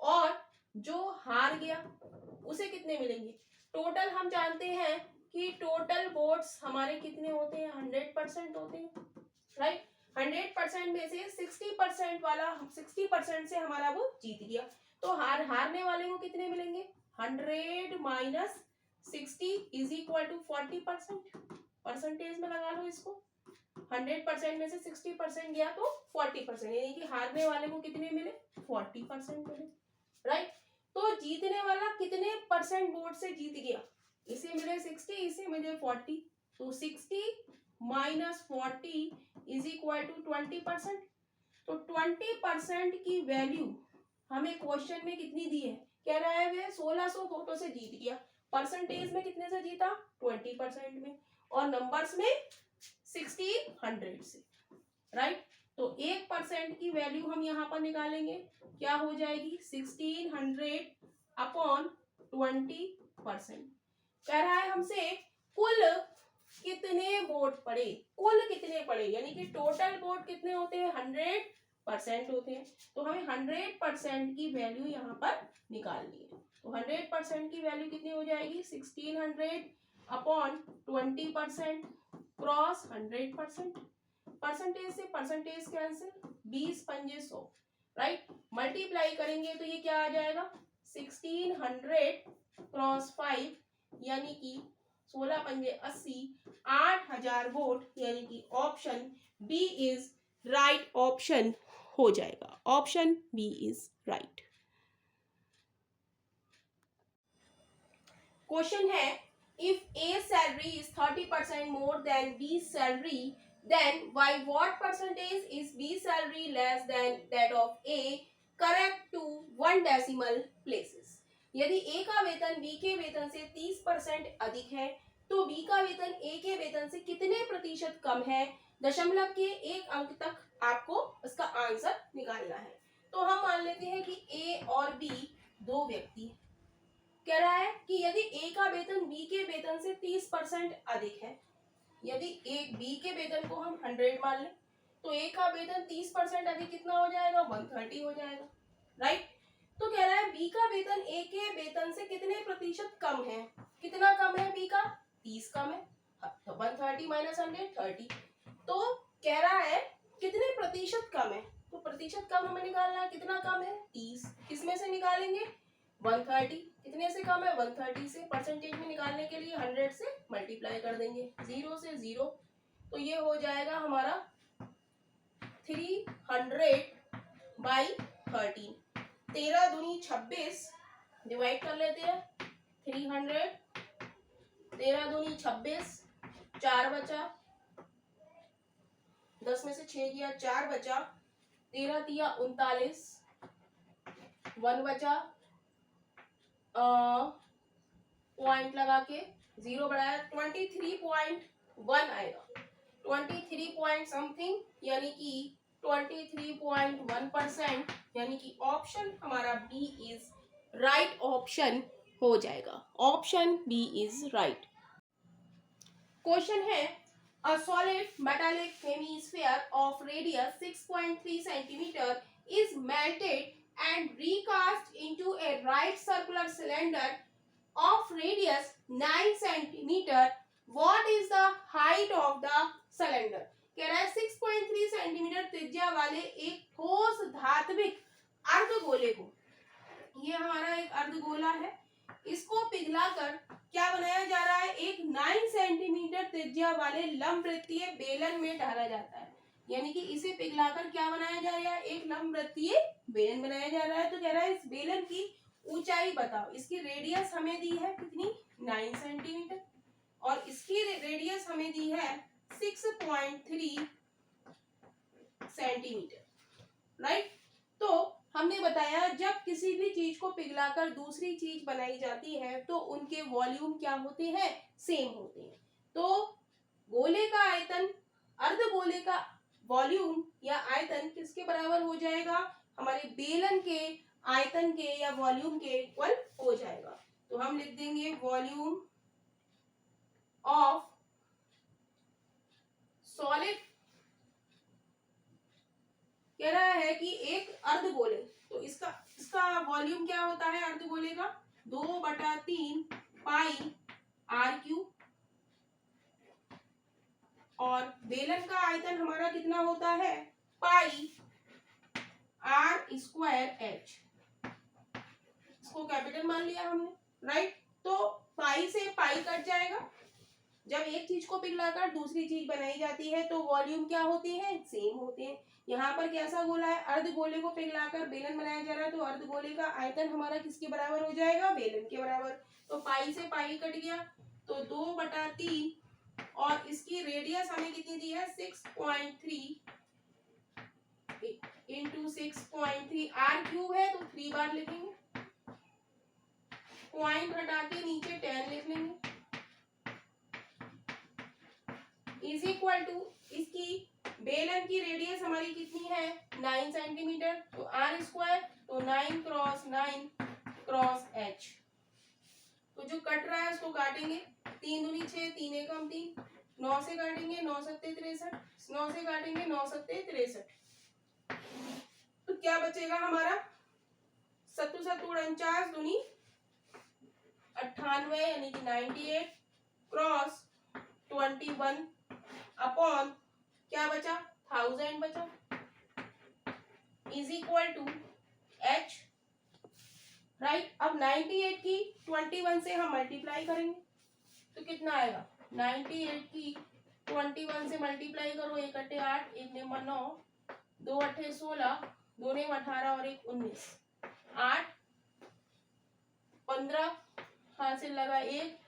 A: और जो हार गया उसे कितने मिलेंगे। टोटल हम जानते हैं कि टोटल वोट्स हमारे कितने होते हैं, 100% होते हैं, राइट। 100% में से 60% वाला, 60% से हमारा वो जीत गया, तो हारने वाले को कितने मिलेंगे, 100 minus 60 is equal to 40%। Percentage में लगा लो इसको, 100% में से 60% गया तो 40%, यानी कि हारने वाले को कितने मिले, 40% मिले, राइट। तो जीतने वाला कितने परसेंट वोट से जीत गया, इसे मिले 60, इसे मिले 40, तो 60 माइनस 40 इज इक्वल टू 20%। तो 20% की वैल्यू हमें क्वेश्चन में कितनी दी है, कह रहा है वे 1600 वोटों से जीत गया, परसेंटेज में कितने से जीता, 20% में, और नंबर्स में 1600 से, राइट। तो 1% की वैल्यू हम यहाँ पर निकालेंगे, क्या हो जाएगी, 1600 अपॉन 20%। कह रहा है हमसे कुल कितने वोट पड़े, कुल कितने पड़े, यानी कि टोटल वोट कितने होते हैं, 100% होते हैं, तो हमें 100% की वैल्यू यहाँ पर निकालनी है। तो 100% की वैल्यू कितनी हो जाएगी, 1600 अपॉन 20% क्रॉस 100%, परसेंटेज से परसेंटेज कैंसिल, 20 पंजे 100, राइट। मल्टीप्लाई करेंगे तो ये क्या आ जाएगा, 1600 क्रॉस 5 यानी कि 16 पंजे 80, 8000 वोट, यानी कि option B is right option हो जाएगा, option B is right. Question है, if a salary is 30% more than B salary, then why what percentage is B salary less than that of A, correct to 1 decimal places। यदि A का वेतन B के वेतन से 30% अधिक है तो B का वेतन A के वेतन से कितने प्रतिशत कम है, दशमलव के एक अंक तक आपको इसका आंसर निकालना है। तो हम मान लेते हैं कि A और B दो व्यक्ति हैं। कह रहा है कि यदि A का वेतन B के वेतन से 30% अधिक है, यदि एक बी के वेतन को हम 100 मान लें तो ए का वेतन 30% अधिक कितना हो जाएगा, 130 हो जाएगा, राइट। तो कह रहा है बी का वेतन ए के वेतन से कितने प्रतिशत कम है, कितना कम है बी का, 30 कम है, तो 130 माइनस 100 30। तो कह रहा है कितने प्रतिशत कम है, तो प्रतिशत कम हमें निकालना है, कितना कम है, 30, किसमें से निकालेंगे, 130, कितने से कम है, 130 से, परसेंटेज में निकालने के लिए 100 से मल्टीप्लाई कर देंगे, 0 से 0, तो ये हो जाएगा हमारा 300 बाई 13, 13 दूनी 26, डिवाइड कर लेते हैं, 300, 13 दूनी 26, 4 बचा, 10 में से 6 गया, 4 बचा, 13 तिया 39, 1 बचा, पॉइंट लगा के 0 बढ़ाया, 23.1 आएगा, 23 पॉइंट समथिंग, यानी कि 23.1%, यानी कि ऑप्शन हमारा बी इज राइट ऑप्शन हो जाएगा, option B is right. Question है, a solid metallic hemisphere of radius 6.3 centimeter is melted and recast into a right circular cylinder of radius 9 centimeter, what is the height of the cylinder। कह रहा है 6.3 centimetre त्रिज्या वाले एक ठोस धात्विक अर्धगोले को, ये हमारा एक अर्धगोला है, इसको पिघलाकर क्या बनाया जा रहा है, एक 9 सेंटीमीटर त्रिज्या वाले लंबवृत्तीय बेलन में डाला जाता है, यानी कि इसे पिघलाकर क्या बनाया जा रहा है, एक लंबवृत्तीय बेलन बनाया जा रहा है। तो कह रहा है इस बेलन की ऊंचाई बताओ, इसकी रेडियस हमें दी है कितनी, 9 सेंटीमीटर, और इसकी रेडियस हमें दी है 6.3 सेंटीमीटर, राइट। तो हमने बताया जब किसी भी चीज को पिघलाकर दूसरी चीज बनाई जाती है तो उनके वॉल्यूम क्या होते हैं, सेम होते हैं। तो गोले का आयतन अर्धगोले का वॉल्यूम या आयतन किसके बराबर हो जाएगा, हमारे बेलन के आयतन के या वॉल्यूम के इक्वल हो जाएगा। तो हम लिख देंगे वॉल्यूम ऑफ सॉलिड, कह रहा है कि एक अर्धगोले, तो इसका वॉल्यूम क्या होता है अर्धगोले का, 2/3 पाई r क्यूब, और बेलन का आयतन हमारा कितना होता है, पाई आर स्क्वायर एच। इसको कैपिटल मान लिया हमने, राइट। तो पाई से पाई कट जाएगा। जब एक चीज को पिघलाकर दूसरी चीज बनाई जाती है तो वॉल्यूम क्या होती है, सेम होते हैं। यहाँ पर कैसा गोला है, अर्धगोले को पिघलाकर बेलन बनाया जा रहा है, तो अर्धगोले का आयतन हमारा किसके बराबर हो जाएगा, बेलन के बराबर। तो पाई से पाई कट गया, तो 2/3 और इसकी रेडियस हमें कितनी दी है, 6.3 इंटू 6.3। आर क्यूब है तो 3 बार लिखेंगे, पॉइंट हटा के नीचे 10 लिख लेंगे, इज इक्वल टू इसकी बेलन की रेडियस हमारी कितनी है, 9 सेंटीमीटर, तो आर स्क्वायर, तो 9 क्रॉस 9 क्रॉस एच। तो जो कट रहा है उसको काटेंगे, 3 दूनी 6, 3 एकम 3, 9 से काटेंगे 9 सत्ते 63, 9 से काटेंगे 9 सत्ते 63। तो क्या बचेगा हमारा, 7 7 49 दूनी 98 यानी कि 98 क्रॉस 21 अपॉन क्या बचा, 1000 बचा, is equal to H, right. अब 98 की 21 से हम मल्टीप्लाई करेंगे तो कितना आएगा, 98 की 21 से मल्टीप्लाई करो, 1 अट्ठे 8, 1 ने 9, 2 अट्ठे 16, 2 ने 18 और 1 19, 8 15 हाथ से लगा 1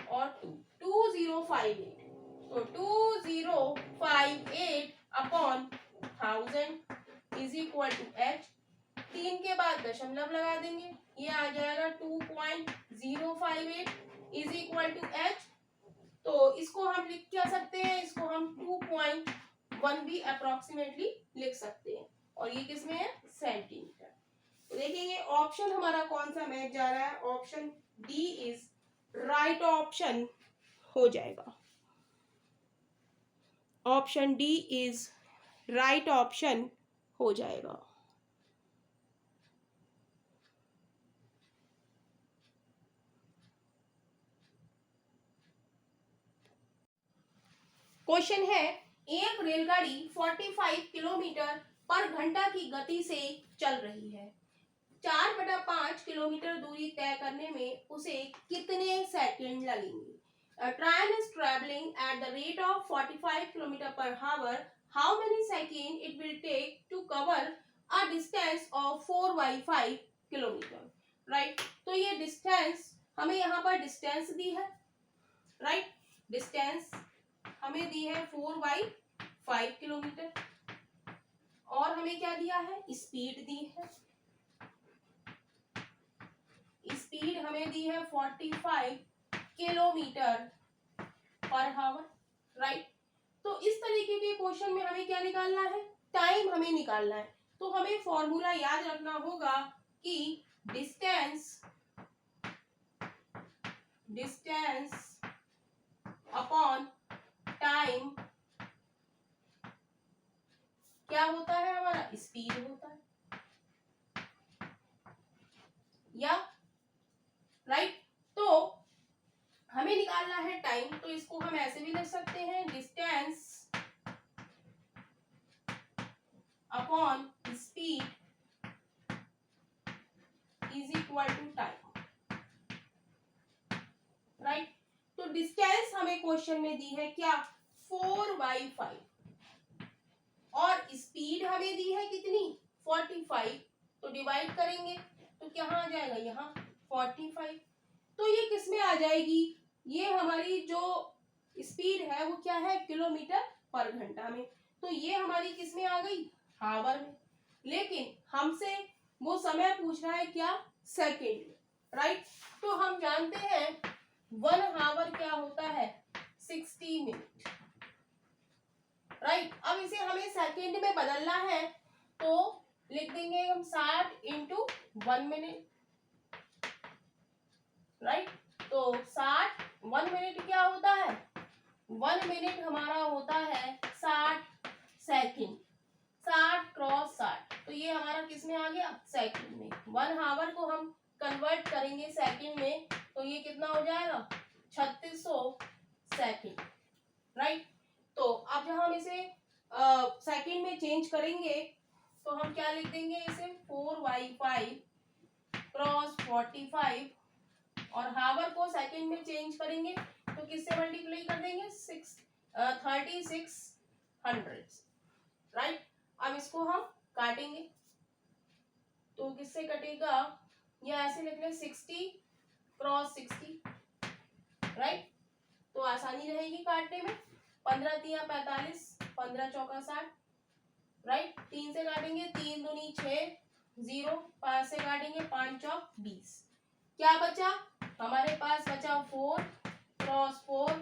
A: और 2, 2058। तो 2058 upon 1000 is equal to H. 3 के बाद दशमलव लगा देंगे, ये आ जाएगा 2.058 इज इक्वल टू एच। तो इसको हम लिख क्या सकते हैं, इसको हम 2.1 भी अप्रोक्सीमेटली लिख सकते हैं, और ये किसमें है, सेंटीमीटर। तो देखेंगे ऑप्शन हमारा कौन सा मैच जा रहा है, option D is right option हो जाएगा। Option D is right option हो जाएगा। क्वेश्चन है, एक रेलगाड़ी 45 किलोमीटर पर घंटा की गति से चल रही है। 4/5 किलोमीटर दूरी तय करने में उसे कितने सेकंड लगेंगे। A train is traveling at the rate of 45 km per hour. How many seconds it will take to cover a distance of 4/5 kilometre, right. तो ये डिस्टेंस हमें यहाँ पर डिस्टेंस दी है, राइट। डिस्टेंस हमें दी है 4/5 किलोमीटर, और हमें क्या दिया है, स्पीड दी है। स्पीड हमें दी है 45 किलोमीटर पर हावर, राइट। तो इस तरीके के क्वेश्चन में हमें क्या निकालना है, टाइम हमें निकालना है। तो हमें फॉर्मूला याद रखना होगा कि डिस्टेंस अपॉन टाइम क्या होता है हमारा, स्पीड होता है, या राइट। तो हमें निकालना है टाइम, तो इसको हम ऐसे भी लिख सकते हैं, distance upon speed is equal to time, right. तो डिस्टेंस हमें क्वेश्चन में दी है क्या, 4/5, और स्पीड हमें दी है कितनी, 45। तो डिवाइड करेंगे तो क्या आ जाएगा, यहाँ 45। तो ये किस में आ जाएगी, ये हमारी जो स्पीड है वो क्या है, किलोमीटर पर घंटा में। तो ये हमारी किस में आ गई, हावर में। लेकिन हमसे वो समय पूछ रहा है क्या, सेकेंड में, राइट। तो हम जानते हैं 1 हावर क्या होता है, 60 मिनट, राइट। अब इसे हमें सेकेंड में बदलना है, तो लिख देंगे हम 60 इंटू 1 मिनट, राइट। तो 60 1 मिनट क्या होता है, 1 मिनट हमारा होता है 60 सेकंड, 60 क्रॉस 60, तो ये हमारा किस में आ गया, सेकंड में। 1 हावर को हम कन्वर्ट करेंगे सेकंड में, तो ये कितना हो जाएगा, 3600 सेकंड, राइट। तो अब जब हम इसे सेकंड में चेंज करेंगे तो हम क्या लिख देंगे इसे 4y5 क्रॉस 45 और हावर को सेकंड में चेंज करेंगे तो किससे मल्टीप्लाई कर देंगे 3600 राइट। अब इसको हम काटेंगे तो किससे कटेगा, या ऐसे लिख लें 60 क्रॉस 60 राइट। तो आसानी रहेगी काटने में। 15 तिया 45, 15 चौका 60 राइट। 3 से काटेंगे 3 दूनी 6, 0 5 से काटेंगे 5 चौक 20। क्या बचा, हमारे पास बचा 4 क्रॉस 4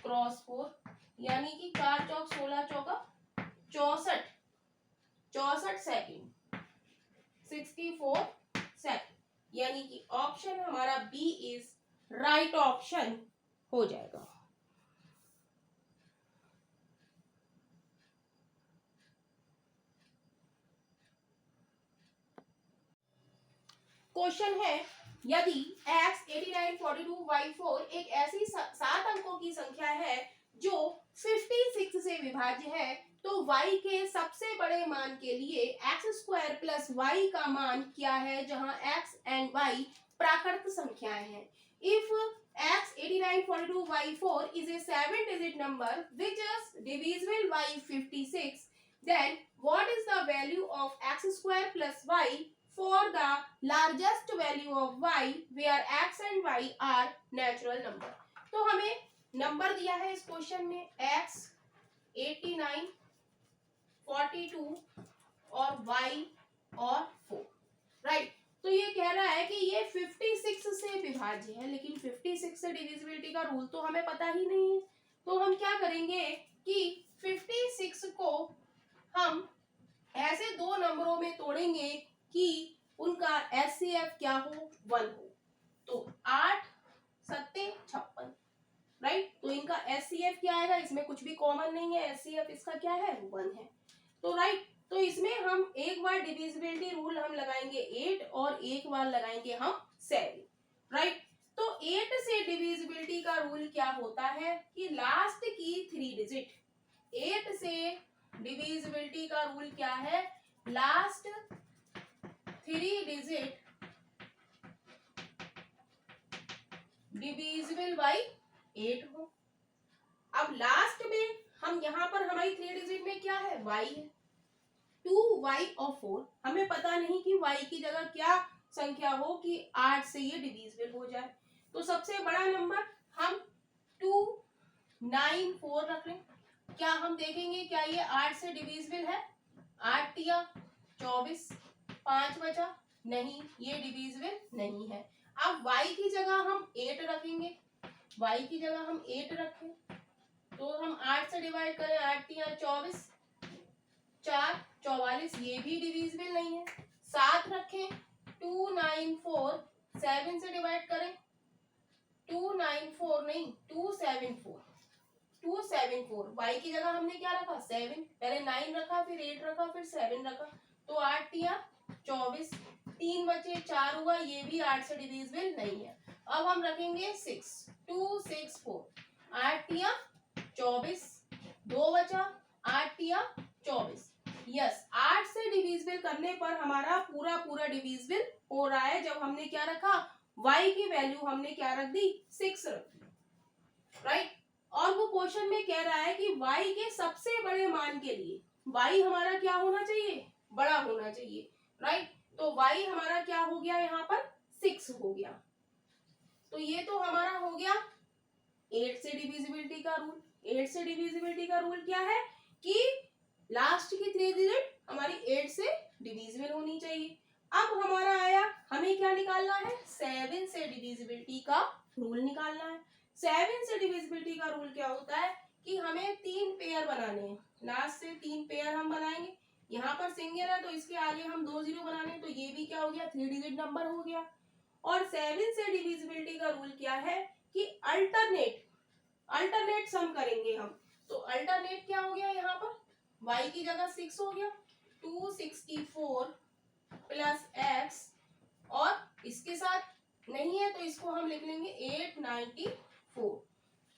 A: क्रॉस 4 यानी कि 4 चौक 16 चौका 64 सेकेंड 64 सेकेंड, यानी कि ऑप्शन हमारा बी इज राइट ऑप्शन हो जाएगा। क्वेश्चन है, यदि x 8942 y4 एक ऐसी 7 अंकों की संख्या है जो 56 से विभाज्य है तो y के सबसे बड़े मान के लिए x² प्लस y का मान क्या है, जहां x एंड y प्राकृत संख्याएं हैं। If x 8942 y4 is a 7-digit number which is divisible by 56, then what is the value of x² plus y for the largest value of y where x and y are natural number। तो हमें number दिया है इस question में x 89 42 और y और 4 right. तो ये कह रहा है कि ये 56 से विभाज्य है, लेकिन 56 से डिविजिबिलिटी का रूल तो हमें पता ही नहीं है। तो हम क्या करेंगे कि 56 को हम ऐसे दो नंबरों में तोड़ेंगे कि उनका एचसीएफ क्या हो, 1 हो। तो 8 7 56 राइट। तो इनका एचसीएफ क्या आएगा, इसमें कुछ भी कॉमन नहीं है, एचसीएफ इसका क्या है 1 है। तो राइट, तो इसमें हम एक बार डिविजिबिलिटी रूल हम लगाएंगे 8 और एक बार लगाएंगे हम 7 राइट। तो 8 से डिविजिबिलिटी का रूल क्या होता है कि लास्ट की 3 डिजिट, 8 से डिविजिबिलिटी का रूल क्या है, लास्ट 3 डिजिट डिविजिबल बाय 8 हो। अब लास्ट में हम यहाँ पर हमारी 3 डिजिट में क्या है, y है, 2y और 4। हमें पता नहीं कि y की जगह क्या संख्या हो कि 8 से ये डिविजिबल हो जाए। तो सबसे बड़ा नंबर हम 294 रख लें। क्या हम देखेंगे क्या ये 8 से डिविजिबल है, 8 तिया 24, 5 बचा, नहीं ये डिविजिबल नहीं है। अब y की जगह हम 8 रखेंगे, y की जगह हम 8 रखें तो हम 8 से डिवाइड करें, 8 तिया 24, 4 44, ये भी डिविजिबल नहीं है। 7 रखें 294, 7 से डिवाइड करें 294 नहीं 274, 274। y की जगह हमने क्या रखा 7, पहले 9 रखा फिर 8 रखा फिर 7 रखा, तो 8 तिया 24, 3 बचे 4 हुआ, ये भी 8 से डिविजिबल नहीं है। अब हम रखेंगे 6, 264, 8 तिया 24, 2 बचा, 8 तिया 24। यस, 8 से डिविजिबल करने पर हमारा पूरा पूरा डिविजिबल हो रहा है। जब हमने क्या रखा, y की वैल्यू हमने क्या रख दी 6 रख दी राइट। और वो क्वेश्चन में कह रहा है कि y के सबसे बड़े मान के लिए y हमारा क्या होना चाहिए, बड़ा होना चाहिए राइट। तो y हमारा क्या हो गया, यहाँ पर 6 हो गया। तो ये तो हमारा हो गया 8 से डिविजिबिलिटी का रूल। 8 से डिविजिबिलिटी का रूल क्या है कि लास्ट की 3 डिजिट हमारी 8 से डिविजिबल होनी चाहिए। अब हमारा आया, हमें क्या निकालना है, 7 से डिविजिबिलिटी का रूल निकालना है। 7 से डिविजिबिलिटी का रूल क्या होता है कि हमें 3 पेयर बनाने हैं, लास्ट से 3 पेयर हम बनाएंगे। यहाँ पर सिंगल है तो इसके आगे हम 2 0 बनाने, तो ये भी क्या हो गया 3 डिजिट नंबर हो गया। और 7 से डिविजिबिलिटी का रूल क्या है कि अल्टरनेट सम करेंगे हम। तो अल्टरनेट क्या हो गया, यहाँ पर y की जगह 6 हो गया, 264 प्लस x, और इसके साथ नहीं है तो इसको हम लिख लेंगे 894।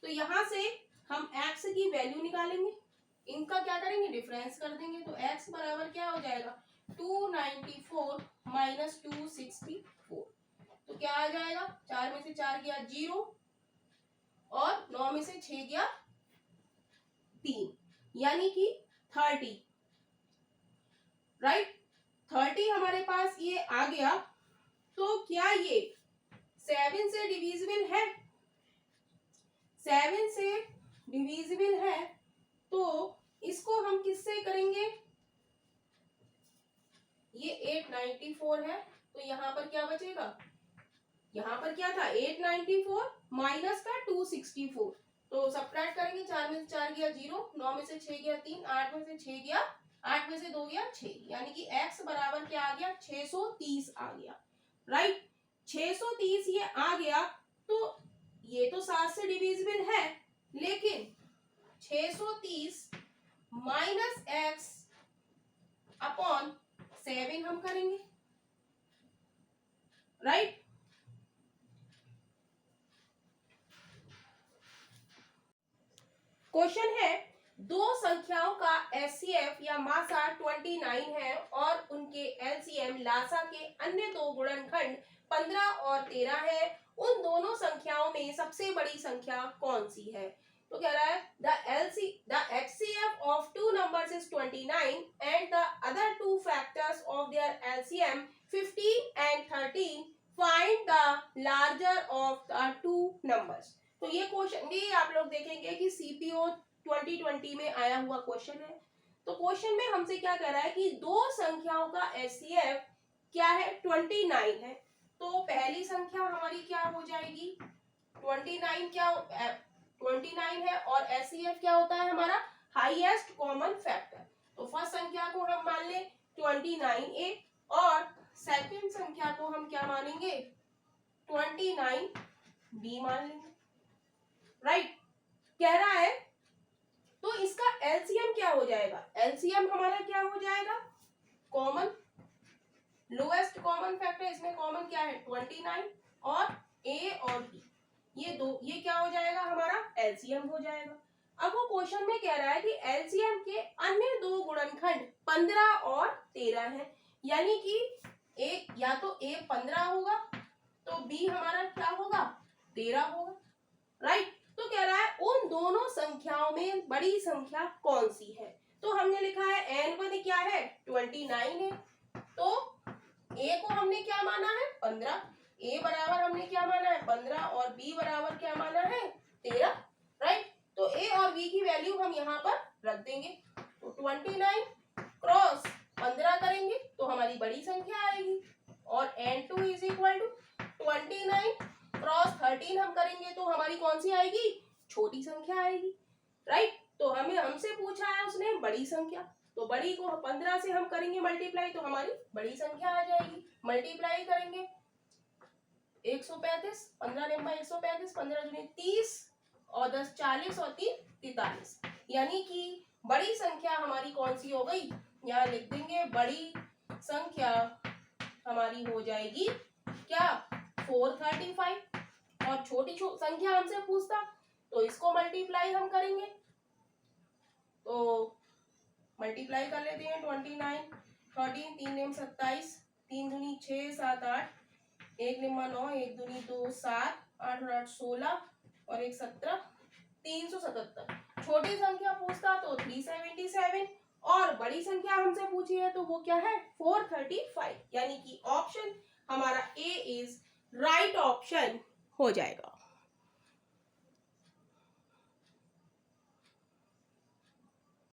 A: तो यहाँ से हम x की वैल्यू निकालेंगे, इनका क्या करेंगे, डिफरेंस कर देंगे। तो x बराबर क्या हो जाएगा, 294 माइनस 264। तो क्या आ जाएगा, 4 में से 4 गया 0 और 9 में से 6 गया 3, यानी कि 30, राइट। 30 हमारे पास ये आ गया। तो क्या ये 7 से डिविजिबल है, 7 से डिविजिबल है, तो इसको हम किससे करेंगे, ये 894 है, तो यहाँ पर क्या बचेगा, यहाँ पर क्या था 894 माइनस का 264, तो सब्ट्रैक्ट करेंगे, 4 में से 4 गया 0, 9 में से 6 गया 3, 8 में से 6 गया, 8 में से 2 गया 6, यानी कि x बराबर क्या आ गया, 630 आ गया, राइट। 630 ये आ गया। तो ये तो 7 से डिविजिबल है, लेकिन 630 माइनस x अपॉन 7 हम करेंगे, राइट। क्वेश्चन है, दो संख्याओं का एचसीएफ या मासा 29 है और उनके एलसीएम लासा के अन्य दो गुणनखंड 15 और 13 है। उन दोनों संख्याओं में सबसे बड़ी संख्या कौन सी है। तो कह रहा है the HCF of two numbers is 29 and the other two factors of their LCM 15 and 13. Find the larger of the two numbers. तो ये क्वेश्चन भी आप लोग देखेंगे कि सीपीओ 2020 में आया हुआ क्वेश्चन है। तो क्वेश्चन में हमसे क्या कह रहा है कि दो संख्याओं का एचसीएफ क्या है, 29 है। तो पहली संख्या हमारी क्या हो जाएगी, 29 क्या 29 है और एचसीएफ क्या होता है हमारा, हाईएस्ट कॉमन फैक्टर। तो फर्स्ट संख्या को हम मान ले 29A और सेकंड संख्या को हम क्या मानेंगे, 29B मान लेंगे, राइट। कह रहा है तो इसका एलसीएम क्या हो जाएगा, एलसीएम हमारा क्या हो जाएगा, कॉमन लोएस्ट कॉमन फैक्टर, इसमें कॉमन क्या है 29 और ए और बी, ये क्या हो जाएगा हमारा एलसीएम हो जाएगा। अब वो क्वेश्चन में कह रहा है कि एलसीएम के अन्य दो गुणनखंड 15 और 13 है, यानी कि एक या तो ए 15 होगा तो बी हमारा क्या होगा 13 होगा, राइट। तो कह रहा है उन दोनों संख्याओं में बड़ी संख्या कौन सी है। तो हमने लिखा है n1 क्या है 29 है, तो a को हमने क्या माना है 15, a बराबर हमने क्या माना है 15 और b बराबर क्या माना है 13, राइट। तो a और b की वैल्यू हम यहाँ पर रख देंगे। तो 29 क्रॉस 15 करेंगे तो हमारी बड़ी संख्या आएगी और n2 is equal to 29 cross 13 हम करेंगे तो हमारी कौन सी आएगी, छोटी संख्या आएगी, राइट। तो हमसे पूछा है उसने बड़ी संख्या, तो बड़ी को 15 से हम करेंगे मल्टीप्लाई तो हमारी बड़ी संख्या आ जाएगी। मल्टीप्लाई करेंगे 135, 15 नंबर 135, 15 दूनी 30 और 10 40 और 3 43, यानी कि बड़ी संख्या हमारी कौन सी हो गई, यहाँ लिख देंगे बड़ी संख्या हमारी हो जाएगी क्या 435। और छोटी संख्या हमसे पूछता तो इसको मल्टीप्लाई हम करेंगे, तो मल्टीप्लाई कर लेते हैं 29 13 3 निम 27 3 दूनी 6 7 8 1 निम्मा 9 1 दूनी 2 7 8 और 8 16 और 1 17 377। छोटी संख्या पूछता तो 377 और बड़ी संख्या हमसे पूछी है तो वो क्या है 435, यानी कि ऑप्शन हमारा ए इज राइट ऑप्शन हो जाएगा।